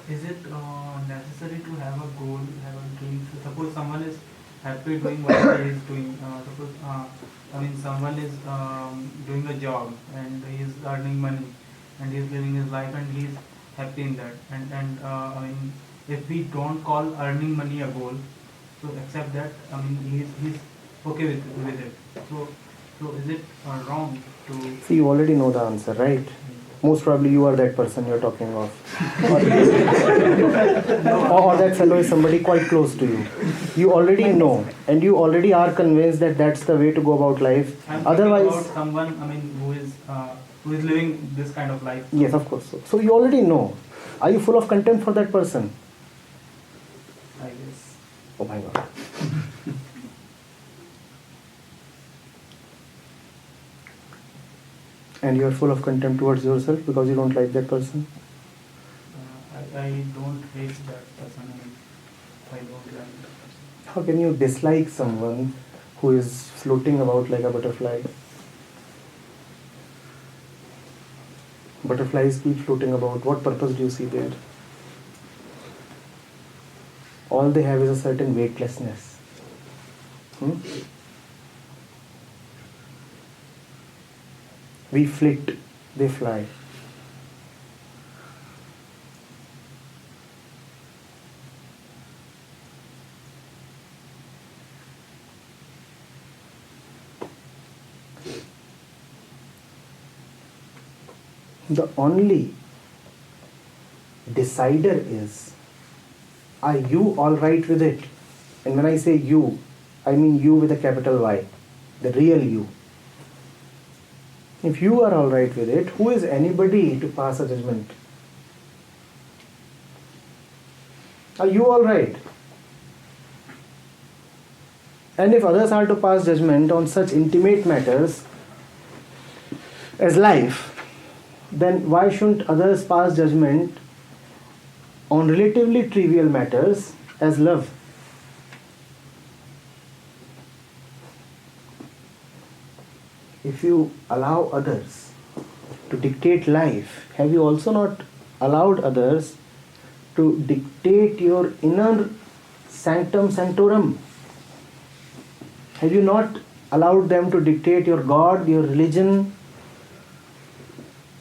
Is it necessary to have a goal, have a dream? So suppose someone is happy doing what he is doing. Someone is doing a job and he is earning money and he is living his life and he is happy in that. If we don't call earning money a goal, so accept that. He's okay with it. So is it wrong to? See, you already know the answer, right? Most probably you are that person you're talking of. Or that fellow is somebody quite close to you. You already know and you already are convinced that that's the way to go about life. I'm Otherwise, about someone who is living this kind of life. yes, of course. So you already know. Are you full of contempt for that person? I guess. Oh my God. And you are full of contempt towards yourself because you don't like that person? I don't hate that person. I don't like that person. How can you dislike someone who is floating about like a butterfly? Butterflies keep floating about. What purpose do you see there? All they have is a certain weightlessness. We flit, they fly. The only decider is, are you all right with it? And when I say you, I mean you with a capital Y, the real you. If you are all right with it, who is anybody to pass a judgment? Are you all right? And if others are to pass judgment on such intimate matters as life, then why shouldn't others pass judgment on relatively trivial matters as love? If you allow others to dictate life, have you also not allowed others to dictate your inner sanctum sanctorum? Have you not allowed them to dictate your God, your religion,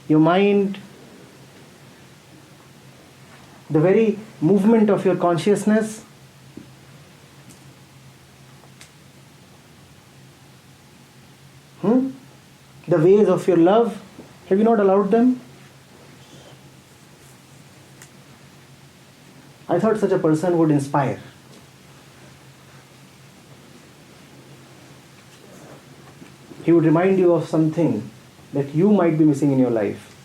your mind, the very movement of your consciousness? The ways of your love, have you not allowed them? I thought such a person would inspire. He would remind you of something that you might be missing in your life.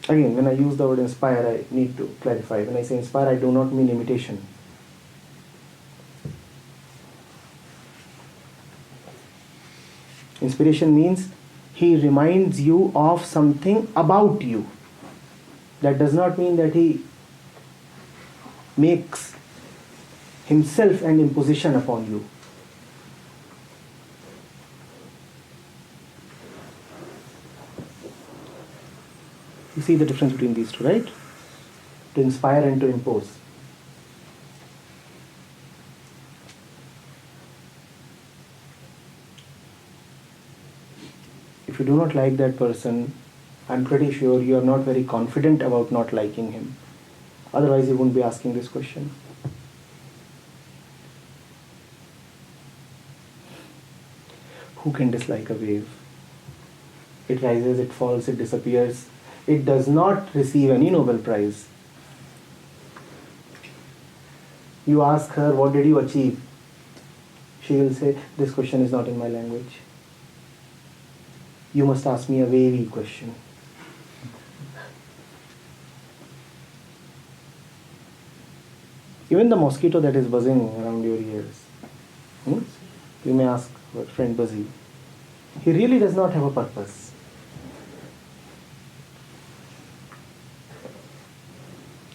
Again, when I use the word inspire, I need to clarify. When I say inspire, I do not mean imitation. Inspiration means he reminds you of something about you. That does not mean that he makes himself an imposition upon you. You see the difference between these two, right? To inspire and to impose. If you do not like that person, I'm pretty sure you are not very confident about not liking him. Otherwise, you wouldn't be asking this question. Who can dislike a wave? It rises, it falls, it disappears. It does not receive any Nobel Prize. You ask her, what did you achieve? She will say, this question is not in my language. You must ask me a wavy question. Even the mosquito that is buzzing around your ears. You may ask your friend Buzzy. He really does not have a purpose.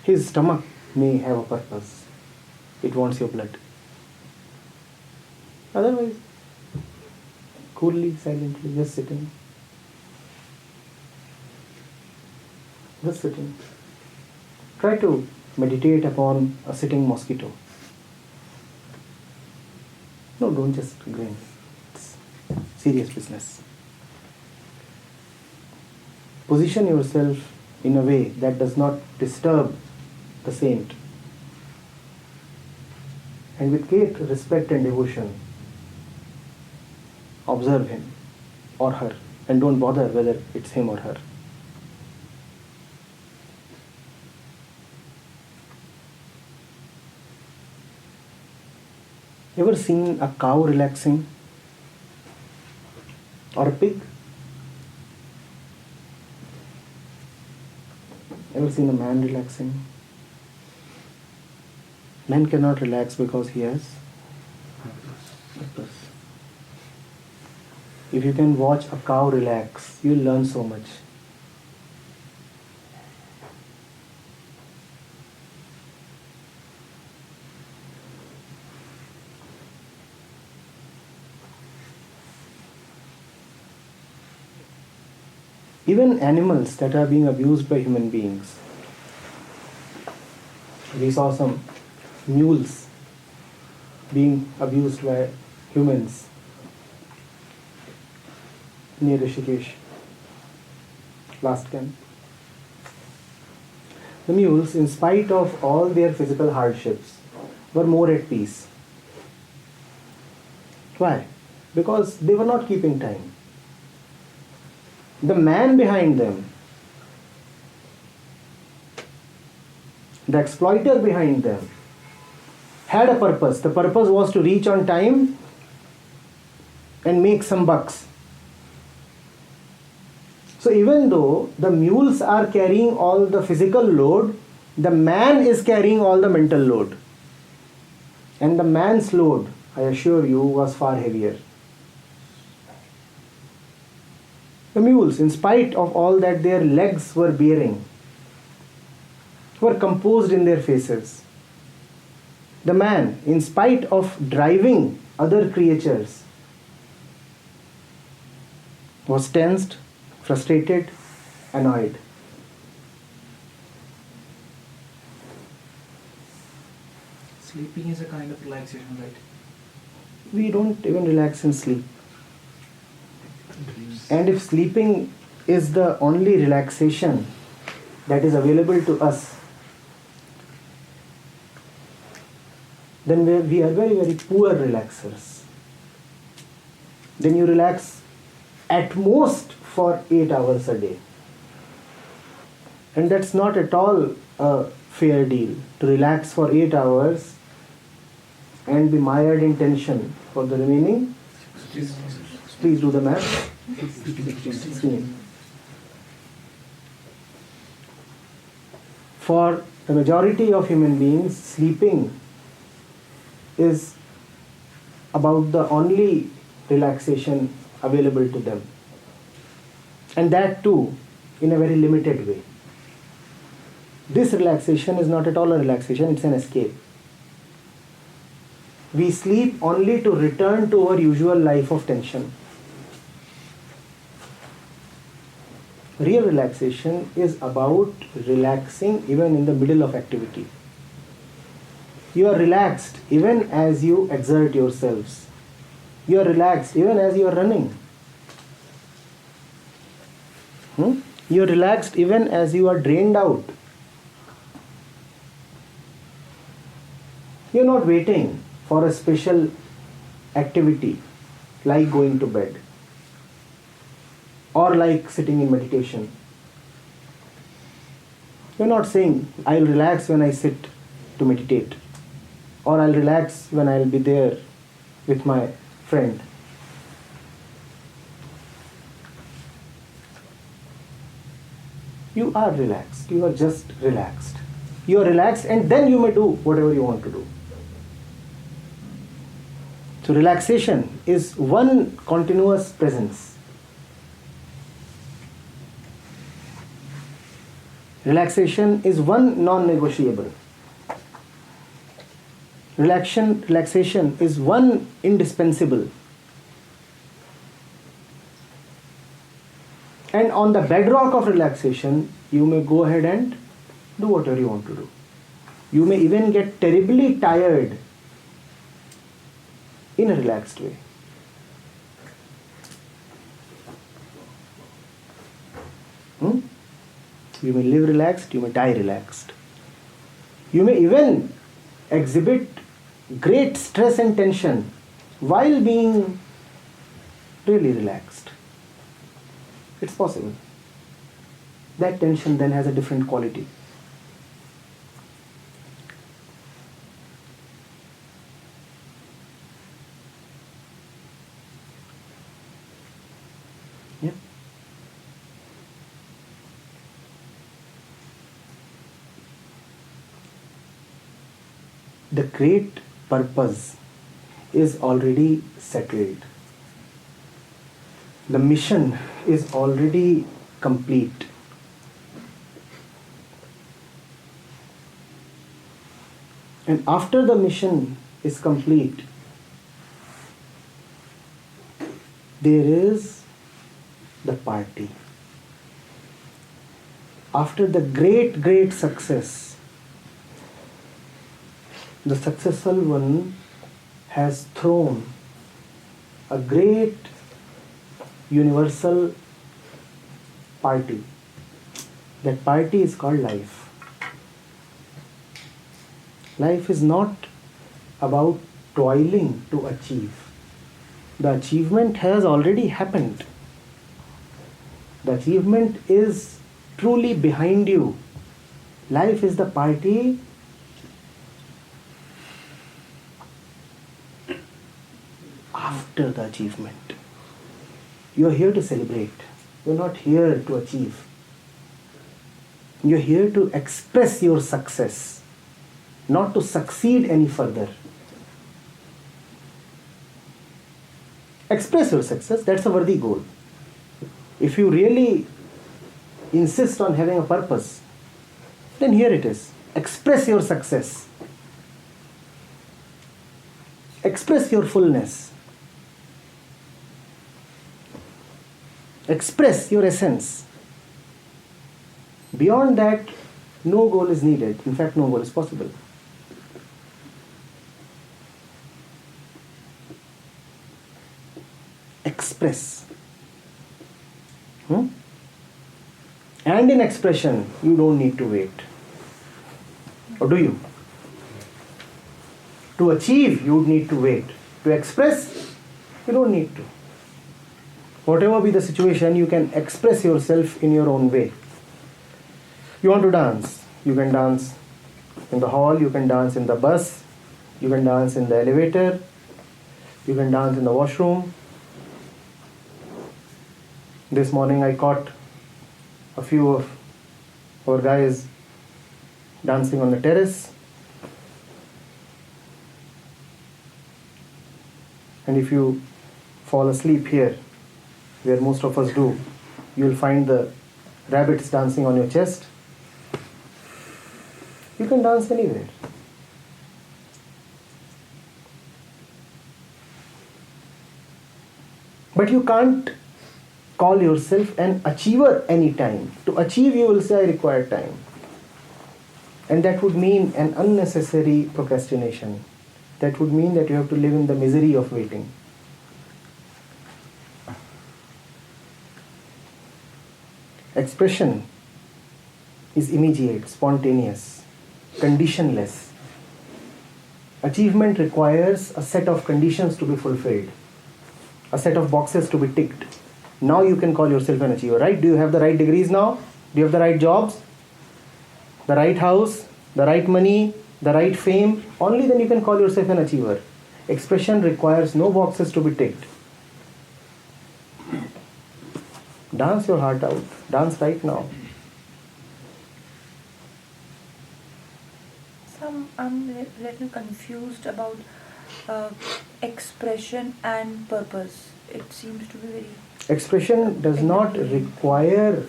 His stomach may have a purpose. It wants your blood. Otherwise, coolly, silently, just sitting. Just sitting. Try to meditate upon a sitting mosquito. No, don't just grin. It's serious business. Position yourself in a way that does not disturb the saint. And with great respect and devotion, observe him or her and don't bother whether it's him or her. Ever seen a cow relaxing? Or a pig? Ever seen a man relaxing? Man cannot relax because he has purpose. If you can watch a cow relax, you'll learn so much. Even animals that are being abused by human beings. We saw some mules being abused by humans near Rishikesh last camp. The mules, in spite of all their physical hardships, were more at peace. Why? Because they were not keeping time. The man behind them, the exploiter behind them, had a purpose. The purpose was to reach on time and make some bucks. So even though the mules are carrying all the physical load, the man is carrying all the mental load. And the man's load, I assure you, was far heavier. The mules, in spite of all that their legs were bearing, were composed in their faces. The man, in spite of driving other creatures, was tensed, frustrated, annoyed. Sleeping is a kind of relaxation, right? We don't even relax in sleep. And if sleeping is the only relaxation that is available to us, then we are very, very poor relaxers. Then you relax at most for 8 hours a day. And that's not at all a fair deal, to relax for 8 hours and be mired in tension for the remaining. Please do the math. 16. For the majority of human beings, sleeping is about the only relaxation available to them. And that too, in a very limited way. This relaxation is not at all a relaxation, it's an escape. We sleep only to return to our usual life of tension. Real relaxation is about relaxing even in the middle of activity. You are relaxed even as you exert yourselves. You are relaxed even as you are running. You're relaxed even as you are drained out. You're not waiting for a special activity like going to bed or like sitting in meditation. You're not saying, I'll relax when I sit to meditate, or I'll relax when I'll be there with my friend. You are relaxed. You are just relaxed. You are relaxed and then you may do whatever you want to do. So relaxation is one continuous presence. Relaxation is one non-negotiable. Relaxation is one indispensable. And on the bedrock of relaxation, you may go ahead and do whatever you want to do. You may even get terribly tired in a relaxed way. You may live relaxed, you may die relaxed. You may even exhibit great stress and tension while being really relaxed. It's possible. That tension then has a different quality. Yeah. The great purpose is already settled. The mission is already complete. And after the mission is complete, there is the party. After the great success, the successful one has thrown a great universal party. That party is called life. Life is not about toiling to achieve. The achievement has already happened. The achievement is truly behind you. Life is the party after the achievement. You are here to celebrate. You are not here to achieve. You are here to express your success, not to succeed any further. Express your success, that's a worthy goal. If you really insist on having a purpose, then here it is. Express your success. Express your fullness. Express your essence. Beyond that, no goal is needed. In fact, no goal is possible. Express. And in expression, you don't need to wait. Or do you? To achieve, you would need to wait. To express, you don't need to. Whatever be the situation, you can express yourself in your own way. You want to dance, you can dance in the hall, you can dance in the bus, you can dance in the elevator, you can dance in the washroom. This morning I caught a few of our guys dancing on the terrace. And if you fall asleep here, where most of us do, you will find the rabbits dancing on your chest. You can dance anywhere. But you can't call yourself an achiever anytime. To achieve, you will say, I require time. And that would mean an unnecessary procrastination. That would mean that you have to live in the misery of waiting. Expression is immediate, spontaneous, conditionless. Achievement requires a set of conditions to be fulfilled, a set of boxes to be ticked. Now you can call yourself an achiever, right? Do you have the right degrees now? Do you have the right jobs? The right house? The right money? The right fame? Only then you can call yourself an achiever. Expression requires no boxes to be ticked. Dance your heart out. Dance right now. I'm a little confused about expression and purpose. It seems to be very... Expression does not require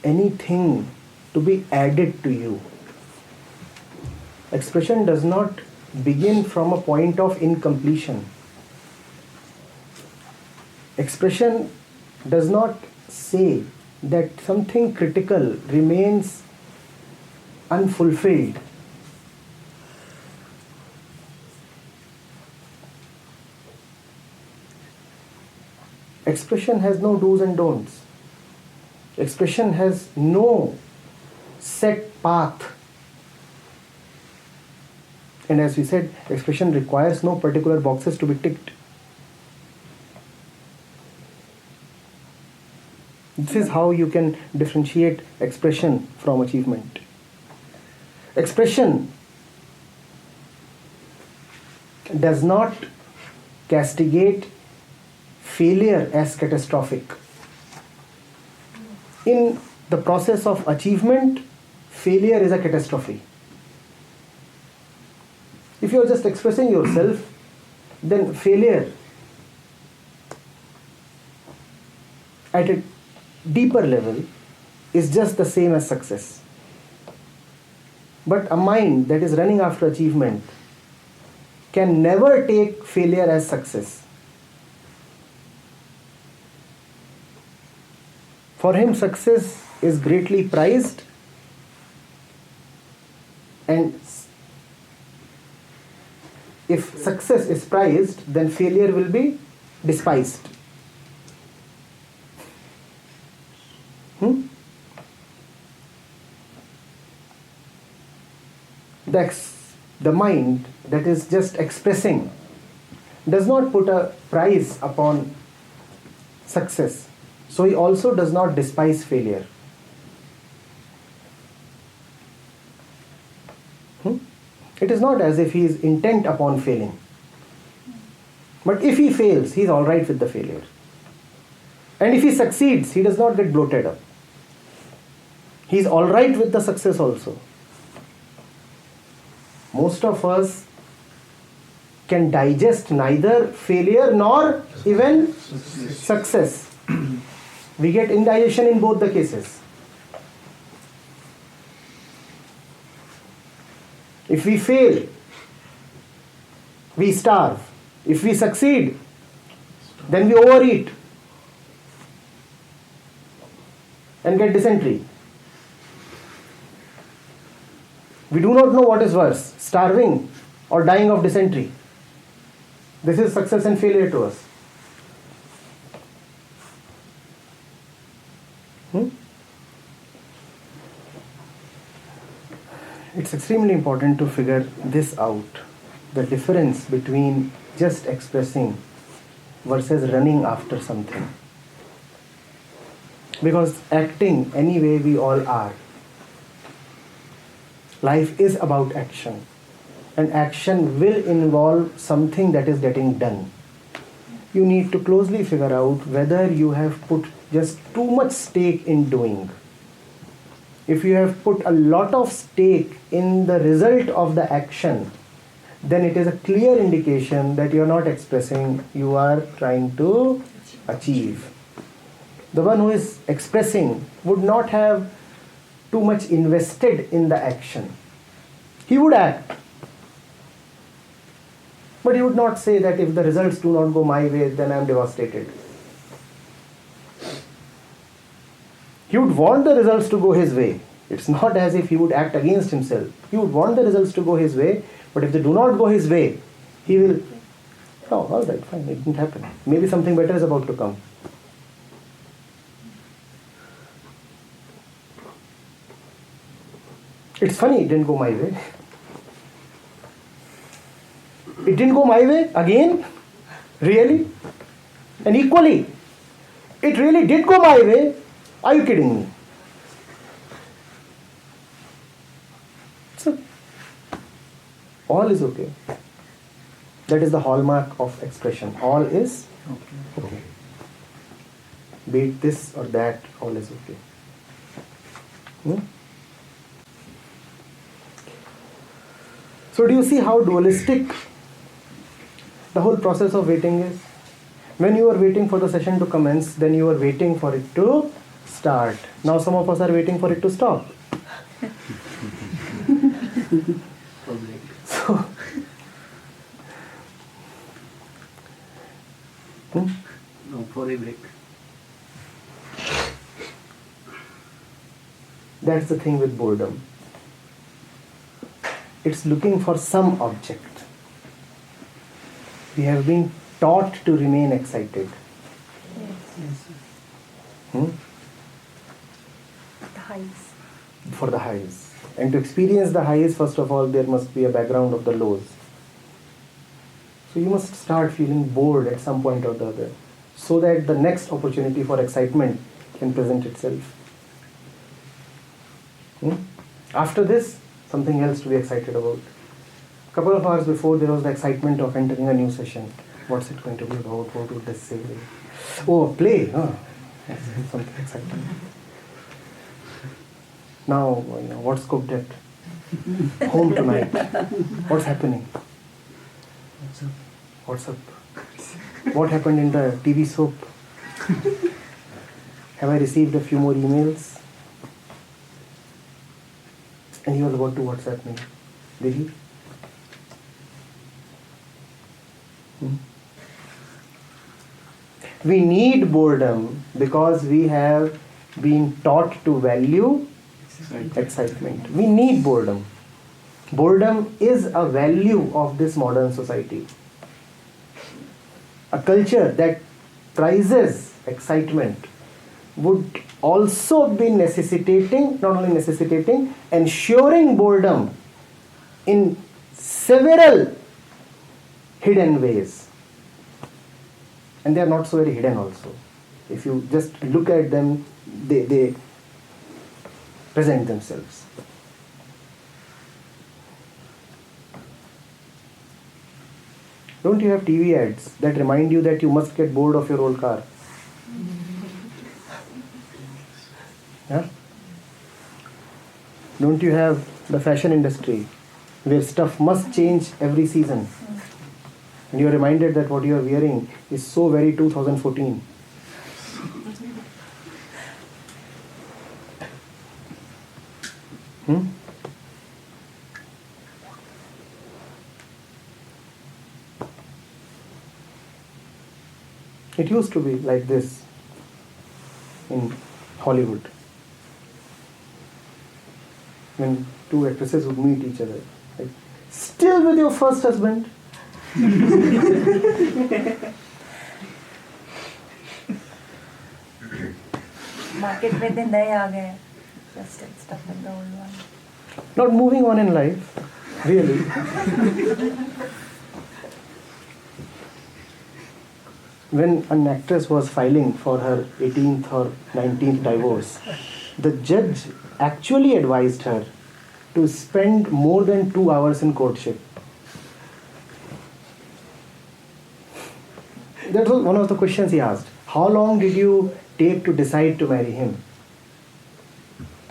anything to be added to you. Expression does not begin from a point of incompletion. Expression does not say that something critical remains unfulfilled. Expression has no do's and don'ts. Expression has no set path. And as we said, expression requires no particular boxes to be ticked. This is how you can differentiate expression from achievement. Expression does not castigate failure as catastrophic. In the process of achievement, failure is a catastrophe. If you are just expressing yourself, then failure at a deeper level is just the same as success. But a mind that is running after achievement can never take failure as success. For him, success is greatly prized, and if success is prized, then failure will be despised. The mind that is just expressing does not put a price upon success, so he also does not despise failure. It is not as if he is intent upon failing. But if he fails, he is alright with the failure. And if he succeeds, he does not get bloated up. He is alright with the success also. Most of us can digest neither failure nor even success. We get indigestion in both the cases. If we fail, we starve. If we succeed, then we overeat and get dysentery. We do not know what is worse, starving or dying of dysentery. This is success and failure to us. It's extremely important to figure this out, the difference between just expressing versus running after something. Because acting any way we all are. Life is about action, and action will involve something that is getting done. You need to closely figure out whether you have put just too much stake in doing. If you have put a lot of stake in the result of the action, then it is a clear indication that you are not expressing, you are trying to achieve. The one who is expressing would not have too much invested in the action. He would act. But he would not say that if the results do not go my way, then I am devastated. He would want the results to go his way. It's not as if he would act against himself. He would want the results to go his way, but if they do not go his way, he will, oh, all right, fine, it didn't happen. Maybe something better is about to come. It's funny, it didn't go my way. It didn't go my way again? Really? And equally, it really did go my way. Are you kidding me? So, all is okay. That is the hallmark of expression. All is okay. Be it this or that, all is okay. So do you see how dualistic the whole process of waiting is? When you are waiting for the session to commence, then you are waiting for it to start. Now some of us are waiting for it to stop. So, No, for a break. That's the thing with boredom. It's looking for some object. We have been taught to remain excited. The highs. For the highs. And to experience the highs, first of all, there must be a background of the lows. So you must start feeling bored at some point or the other, so that the next opportunity for excitement can present itself. After this, something else to be excited about. A couple of hours before, there was the excitement of entering a new session. What's it going to be about? What would this say? Oh, a play. That's something exciting. Now, what's cooked at home tonight? What's happening? What's up? What happened in the TV soap? Have I received a few more emails? And he was about to WhatsApp me. Did he? We need boredom because we have been taught to value excitement. We need boredom. Boredom is a value of this modern society. A culture that prizes excitement would also be necessitating, not only necessitating, ensuring boredom in several hidden ways. And they are not so very hidden also. If you just look at them, they present themselves. Don't you have TV ads that remind you that you must get bored of your old car? Yeah? Don't you have the fashion industry where stuff must change every season? And you are reminded that what you are wearing is so very 2014. It used to be like this in Hollywood. When two actresses would meet each other. Like, still with your first husband? Market में दिन नए आ गए. Just stuff with the old one. Not moving on in life, really. When an actress was filing for her 18th or 19th divorce, the judge actually advised her to spend more than 2 hours in courtship. That was one of the questions he asked. How long did you take to decide to marry him?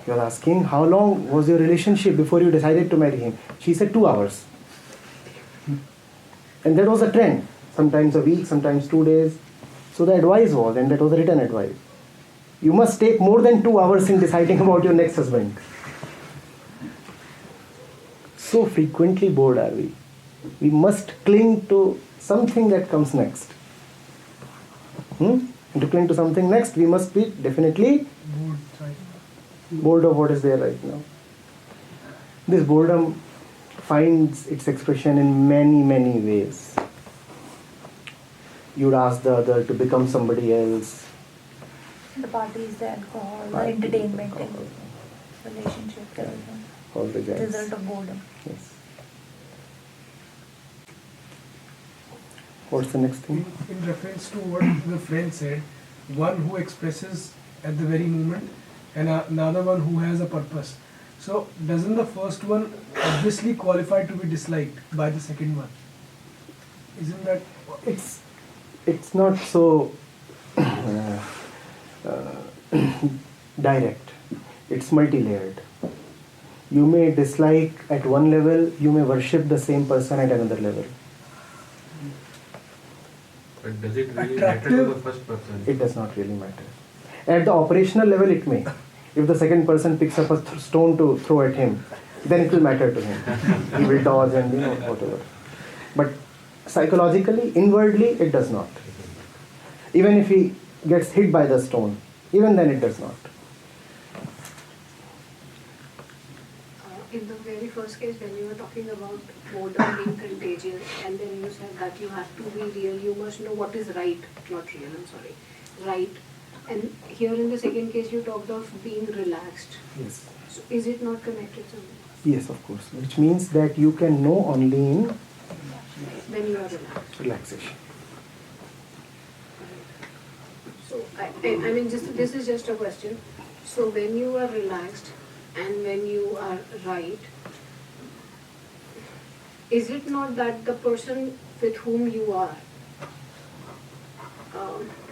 He was asking, how long was your relationship before you decided to marry him? She said 2 hours. And that was a trend. Sometimes a week, sometimes 2 days. So the advice was, and that was a written advice, you must take more than 2 hours in deciding about your next husband. So frequently bored are we. We must cling to something that comes next. And to cling to something next, we must be definitely bored of what is there right now. This boredom finds its expression in many, many ways. You'd ask the other to become somebody else. The parties, the alcohol, the entertainment, and relationship, everything. all the Jains. Result of boredom. Yes. What's the next thing? In reference to what the friend said, one who expresses at the very moment and another one who has a purpose. So doesn't the first one obviously qualify to be disliked by the second one? Isn't that? It's not so direct. It's multi-layered. You may dislike at one level, you may worship the same person at another level. But does it really matter to the first person? It does not really matter. At the operational level, it may. If the second person picks up a stone to throw at him, then it will matter to him. He will dodge and whatever. But psychologically, inwardly, it does not. Even if he gets hit by the stone, even then it does not. In the very first case, when you were talking about boredom being contagious, and then you said that you have to be real, you must know what is right, not real, I'm sorry, right. And here in the second case, you talked of being relaxed. Yes. So is it not connected to Yes, of course. Which means that you can know only in when you are relaxed? relaxation. So I mean, this is just a question. So when you are relaxed and when you are right, is it not that the person with whom you are,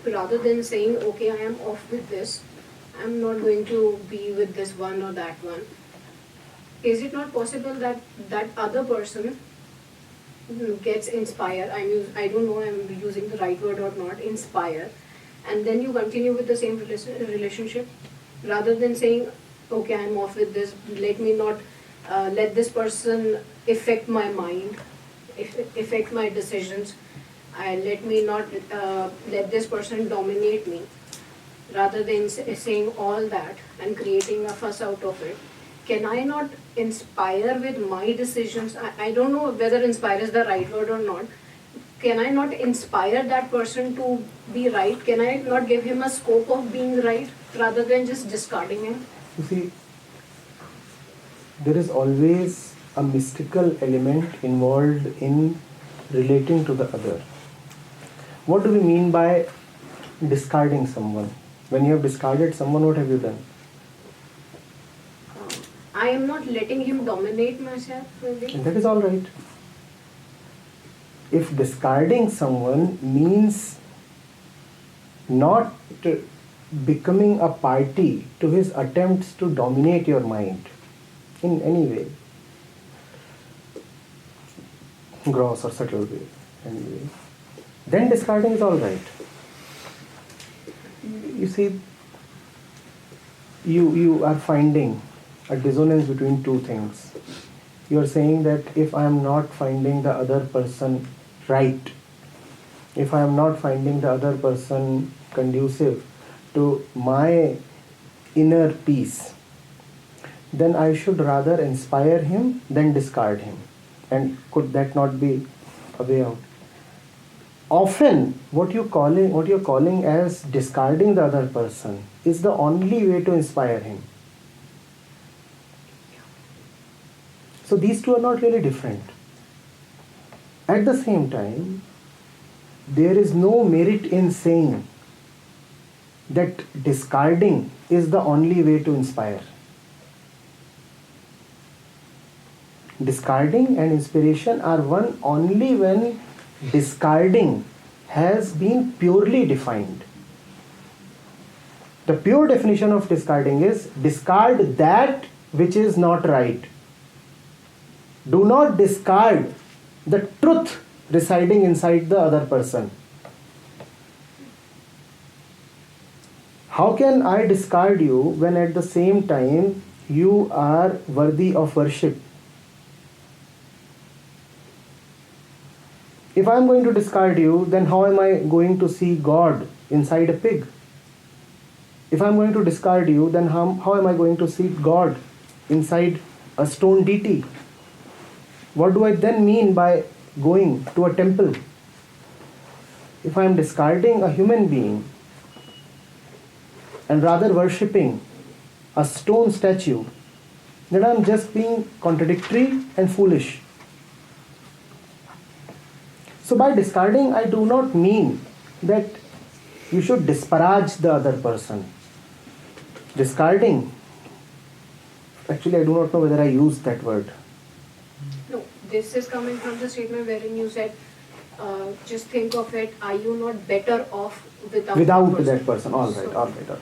rather than saying, okay, I am off with this, I'm not going to be with this one or that one, is it not possible that that other person gets inspired? I don't know I'm using the right word or not, inspire, and then you continue with the same relationship, rather than saying, okay, I'm off with this, let me not let this person affect my mind, affect my decisions, let me not let this person dominate me. Rather than saying all that and creating a fuss out of it, can I not inspire with my decisions? I don't know whether inspire is the right word or not. Can I not inspire that person to be right? Can I not give him a scope of being right rather than just discarding him? You see, there is always a mystical element involved in relating to the other. What do we mean by discarding someone? When you have discarded someone, what have you done? I am not letting him dominate myself, maybe. And that is all right. If discarding someone means not becoming a party to his attempts to dominate your mind in any way, gross or subtle way, anyway, then discarding is all right. You see, you are finding a dissonance between two things. You are saying that if I am not finding the other person right, if I am not finding the other person conducive to my inner peace, then I should rather inspire him than discard him. And could that not be a way out? Often, what you're calling as discarding the other person is the only way to inspire him. So these two are not really different. At the same time, there is no merit in saying that discarding is the only way to inspire. Discarding and inspiration are one only when discarding has been purely defined. The pure definition of discarding is discard that which is not right. Do not discard the truth residing inside the other person. How can I discard you when at the same time you are worthy of worship? If I am going to discard you, then how am I going to see God inside a pig? If I am going to discard you, then how am I going to see God inside a stone deity? What do I then mean by going to a temple? If I am discarding a human being and rather worshipping a stone statue, then I'm just being contradictory and foolish. So by discarding, I do not mean that you should disparage the other person. Discarding, actually I do not know whether I used that word. No, this is coming from the statement wherein you said, just think of it, are you not better off without that person? All right.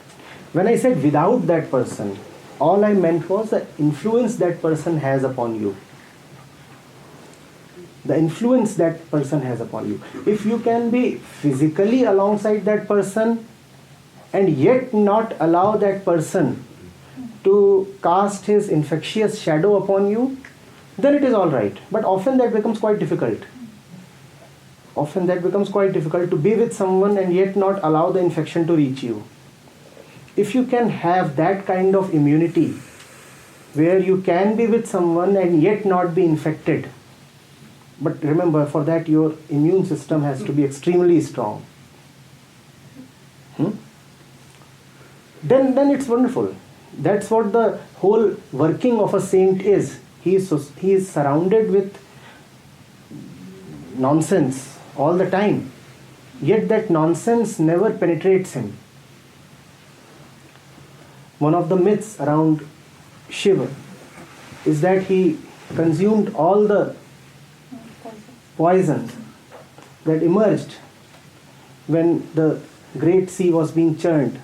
When I said without that person, all I meant was the influence that person has upon you. The influence that person has upon you. If you can be physically alongside that person and yet not allow that person to cast his infectious shadow upon you, then it is all right. But often that becomes quite difficult. Often that becomes quite difficult to be with someone and yet not allow the infection to reach you. If you can have that kind of immunity where you can be with someone and yet not be infected, but remember, for that your immune system has to be extremely strong. Then it's wonderful. That's what the whole working of a saint is. He is surrounded with nonsense all the time, yet that nonsense never penetrates him. One of the myths around Shiva is that he consumed all the poison that emerged when the great sea was being churned.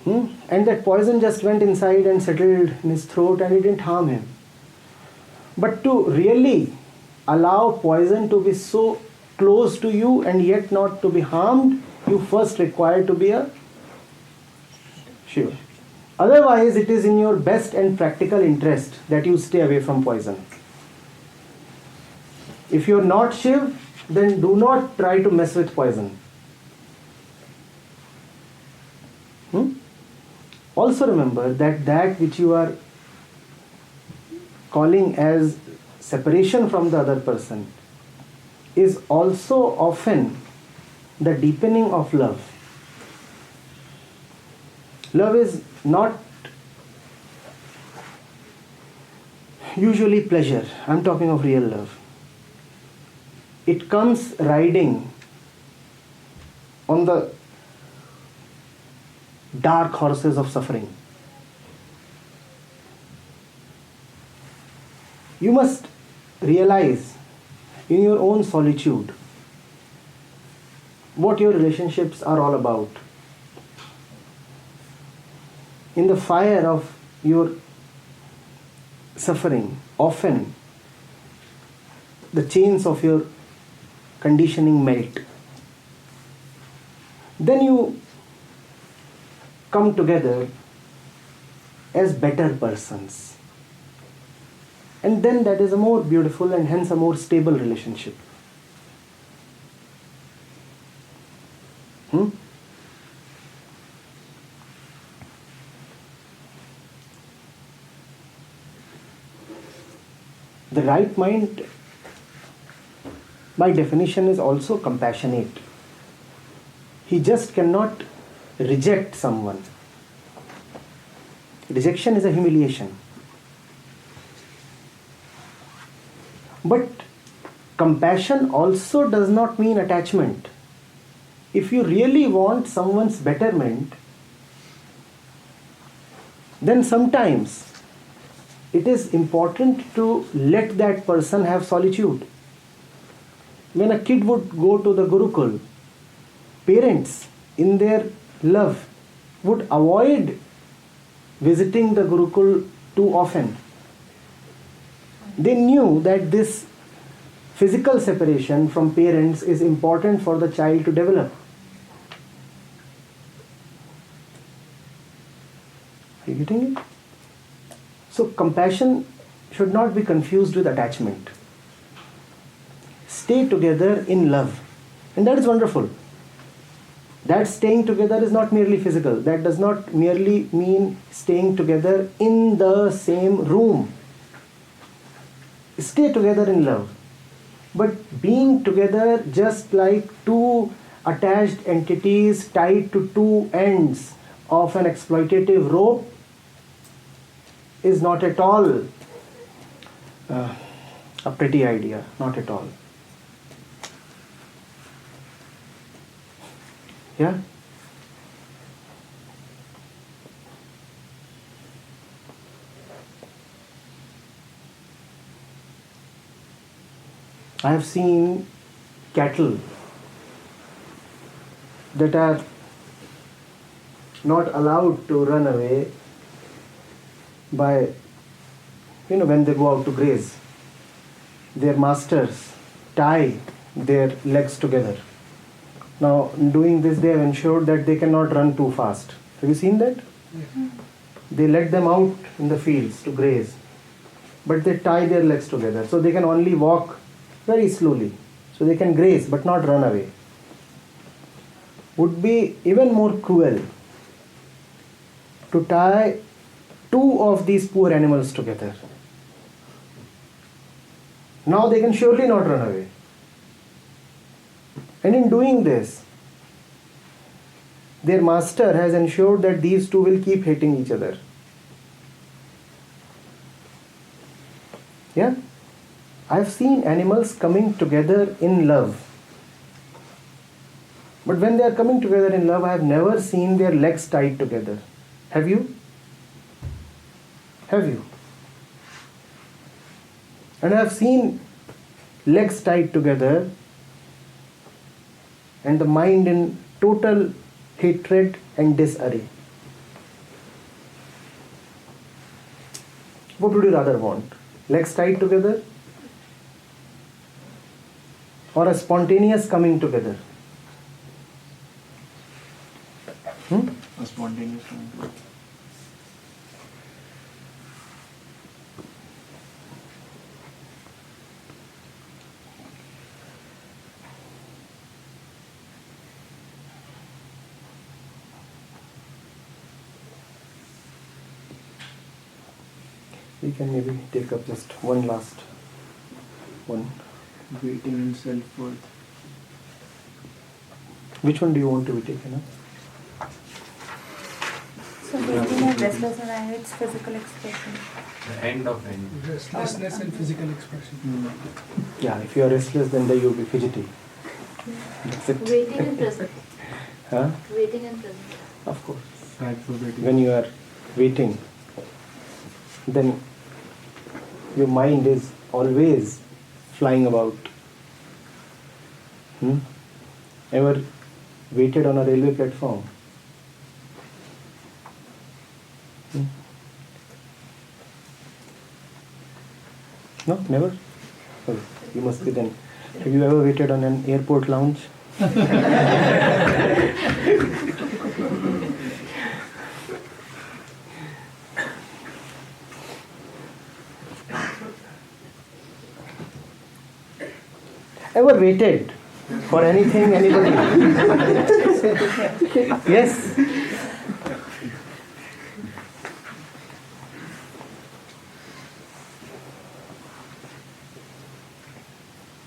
And that poison just went inside and settled in his throat and it didn't harm him. But to really allow poison to be so close to you and yet not to be harmed, you first require to be a Shiva. Otherwise, it is in your best and practical interest that you stay away from poison. If you are not Shiva, then do not try to mess with poison. Also remember that which you are calling as separation from the other person is also often the deepening of love. Love is not usually pleasure. I'm talking of real love. It comes riding on the dark horses of suffering. You must realize in your own solitude what your relationships are all about. In the fire of your suffering, often the chains of your conditioning melt. Then you come together as better persons. And then that is a more beautiful and hence a more stable relationship. The right mind, by definition, is also compassionate. He just cannot reject someone. Rejection is a humiliation. But compassion also does not mean attachment. If you really want someone's betterment, then sometimes it is important to let that person have solitude. When a kid would go to the Gurukul, parents in their love would avoid visiting the Gurukul too often. They knew that this physical separation from parents is important for the child to develop. Are you getting it? So compassion should not be confused with attachment. Stay together in love. And that is wonderful. That staying together is not merely physical. That does not merely mean staying together in the same room. Stay together in love. But being together just like two attached entities tied to two ends of an exploitative rope is not at all a pretty idea, not at all. Yeah? I have seen cattle that are not allowed to run away by, when they go out to graze. Their masters tie their legs together. Now, doing this, they have ensured that they cannot run too fast. Have you seen that? Yeah. They let them out in the fields to graze, but they tie their legs together so they can only walk very slowly. So they can graze but not run away. Would be even more cruel to tie two of these poor animals together. Now they can surely not run away. And in doing this, their master has ensured that these two will keep hating each other. Yeah? I have seen animals coming together in love. But when they are coming together in love, I have never seen their legs tied together. Have you? Have you? And I have seen legs tied together and the mind in total hatred and disarray. What would you rather want? Legs tied together? Or a spontaneous coming together? A spontaneous one. We can maybe take up just one last one. Waiting and self-worth. Which one do you want to be taken up? So waiting and restlessness and its physical expression. The end of end. Restlessness and physical expression. Yeah, if you are restless, then you will be fidgety. That's it. Waiting and present. Huh? Waiting and present. Of course. Right for waiting. When you are waiting, then your mind is always flying about. Ever waited on a railway platform? No, never? Oh, you must be then. Have you ever waited on an airport lounge? Ever waited for anything, anybody? Yes?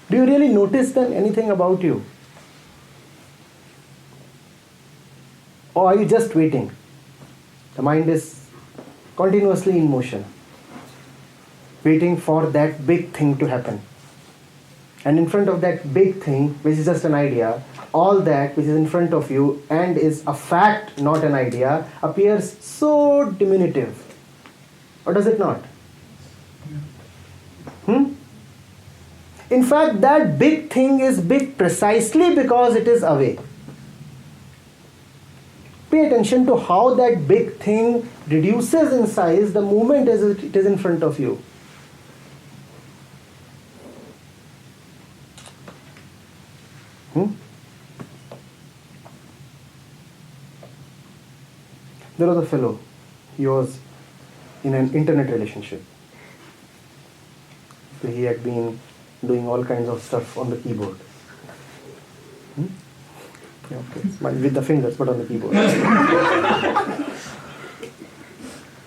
Do you really notice then anything about you? Or are you just waiting? The mind is continuously in motion, waiting for that big thing to happen. And in front of that big thing, which is just an idea, all that which is in front of you and is a fact, not an idea, appears so diminutive. Or does it not? In fact, that big thing is big precisely because it is away. Pay attention to how that big thing reduces in size the moment it is in front of you. There was a fellow, he was in an internet relationship. So he had been doing all kinds of stuff on the keyboard. Yeah, okay. With the fingers, but on the keyboard.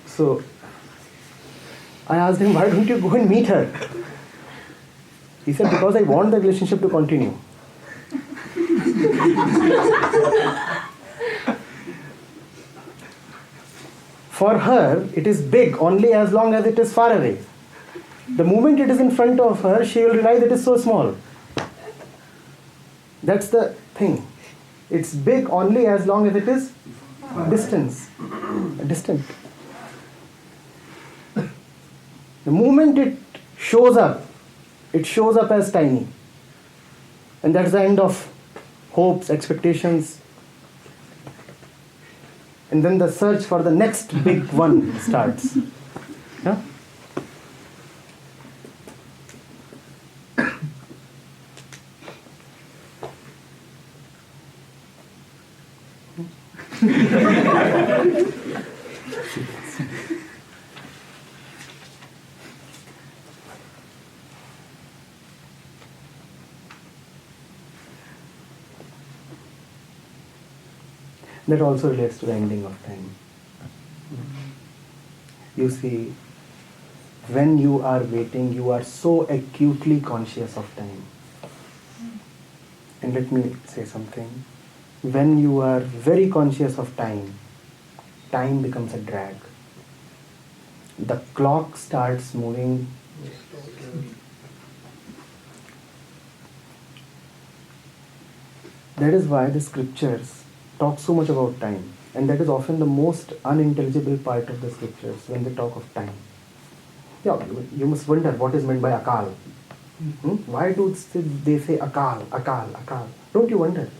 So I asked him, why don't you go and meet her? He said, because I want the relationship to continue. For her, it is big only as long as it is far away. The moment it is in front of her, she will realize it is so small. That's the thing. It's big only as long as it is distant. The moment it shows up as tiny. And that's the end of hopes, expectations. And then the search for the next big one starts. Yeah? That also relates to the ending of time. You see, when you are waiting, you are so acutely conscious of time. And let me say something. When you are very conscious of time, time becomes a drag. The clock starts moving. That is why the scriptures talk so much about time, and that is often the most unintelligible part of the scriptures when they talk of time. Yeah, you must wonder what is meant by akal. Why do they say akal, akal, akal? Don't you wonder?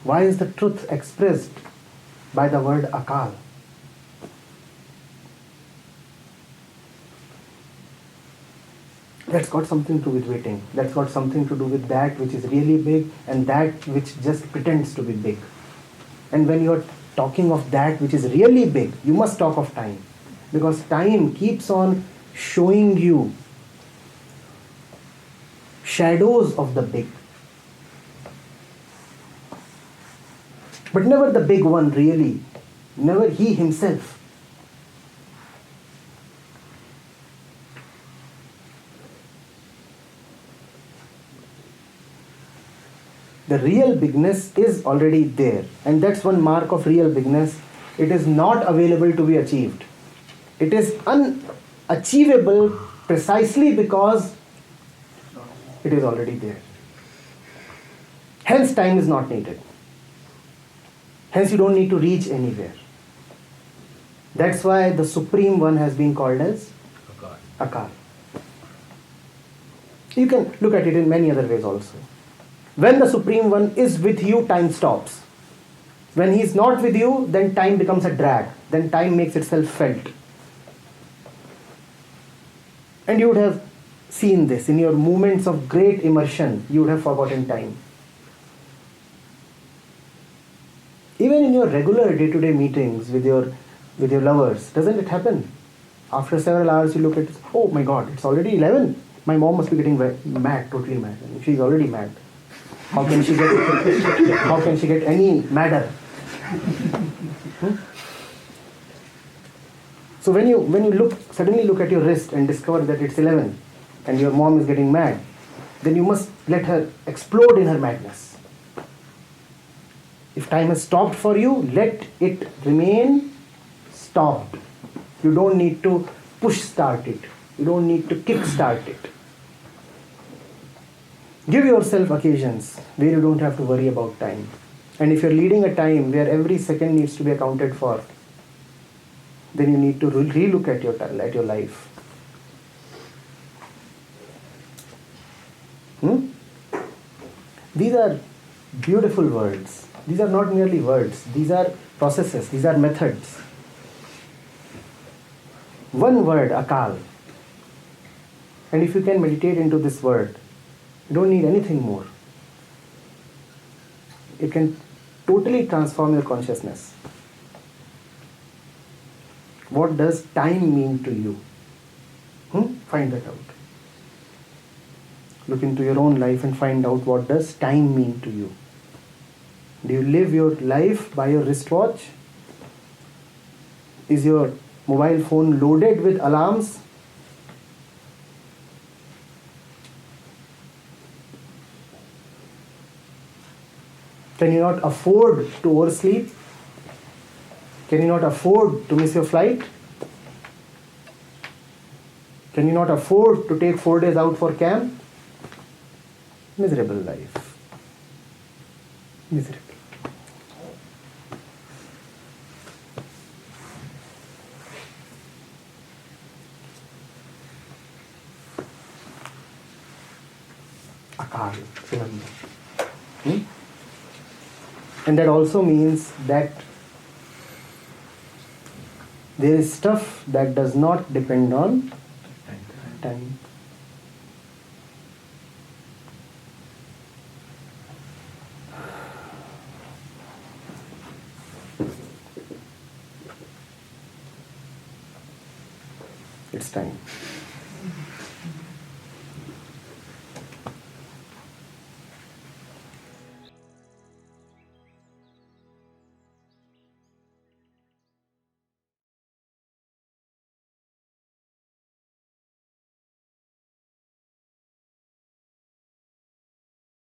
Why is the truth expressed by the word akal? That's got something to do with waiting. That's got something to do with that which is really big and that which just pretends to be big. And when you're talking of that which is really big, you must talk of time. Because time keeps on showing you shadows of the big. But never the big one really. Never he himself. The real bigness is already there. And that's one mark of real bigness. It is not available to be achieved. It is unachievable precisely because it is already there. Hence time is not needed. Hence you don't need to reach anywhere. That's why the Supreme One has been called as Akal. You can look at it in many other ways also. When the Supreme One is with you, time stops. When he is not with you, then time becomes a drag. Then time makes itself felt. And you would have seen this in your moments of great immersion. You would have forgotten time. Even in your regular day-to-day meetings with your lovers, doesn't it happen? After several hours, you look at, oh my God, it's already 11. My mom must be getting mad, totally mad. I mean, she's already mad. How can she get any madder? So when you suddenly look at your wrist and discover that it's 11 and your mom is getting mad, then you must let her explode in her madness. If time has stopped for you, let it remain stopped. You don't need to push start it. You don't need to kick start it. Give yourself occasions where you don't have to worry about time. And if you're leading a time where every second needs to be accounted for, then you need to relook at your life. These are beautiful words. These are not merely words. These are processes. These are methods. One word, akal. And if you can meditate into this word, you don't need anything more. It can totally transform your consciousness. What does time mean to you? Find that out. Look into your own life and find out what does time mean to you. Do you live your life by your wristwatch? Is your mobile phone loaded with alarms? Can you not afford to oversleep? Can you not afford to miss your flight? Can you not afford to take 4 days out for camp? Miserable life. Miserable. Acharya, remember. And that also means that there is stuff that does not depend on time. It's time.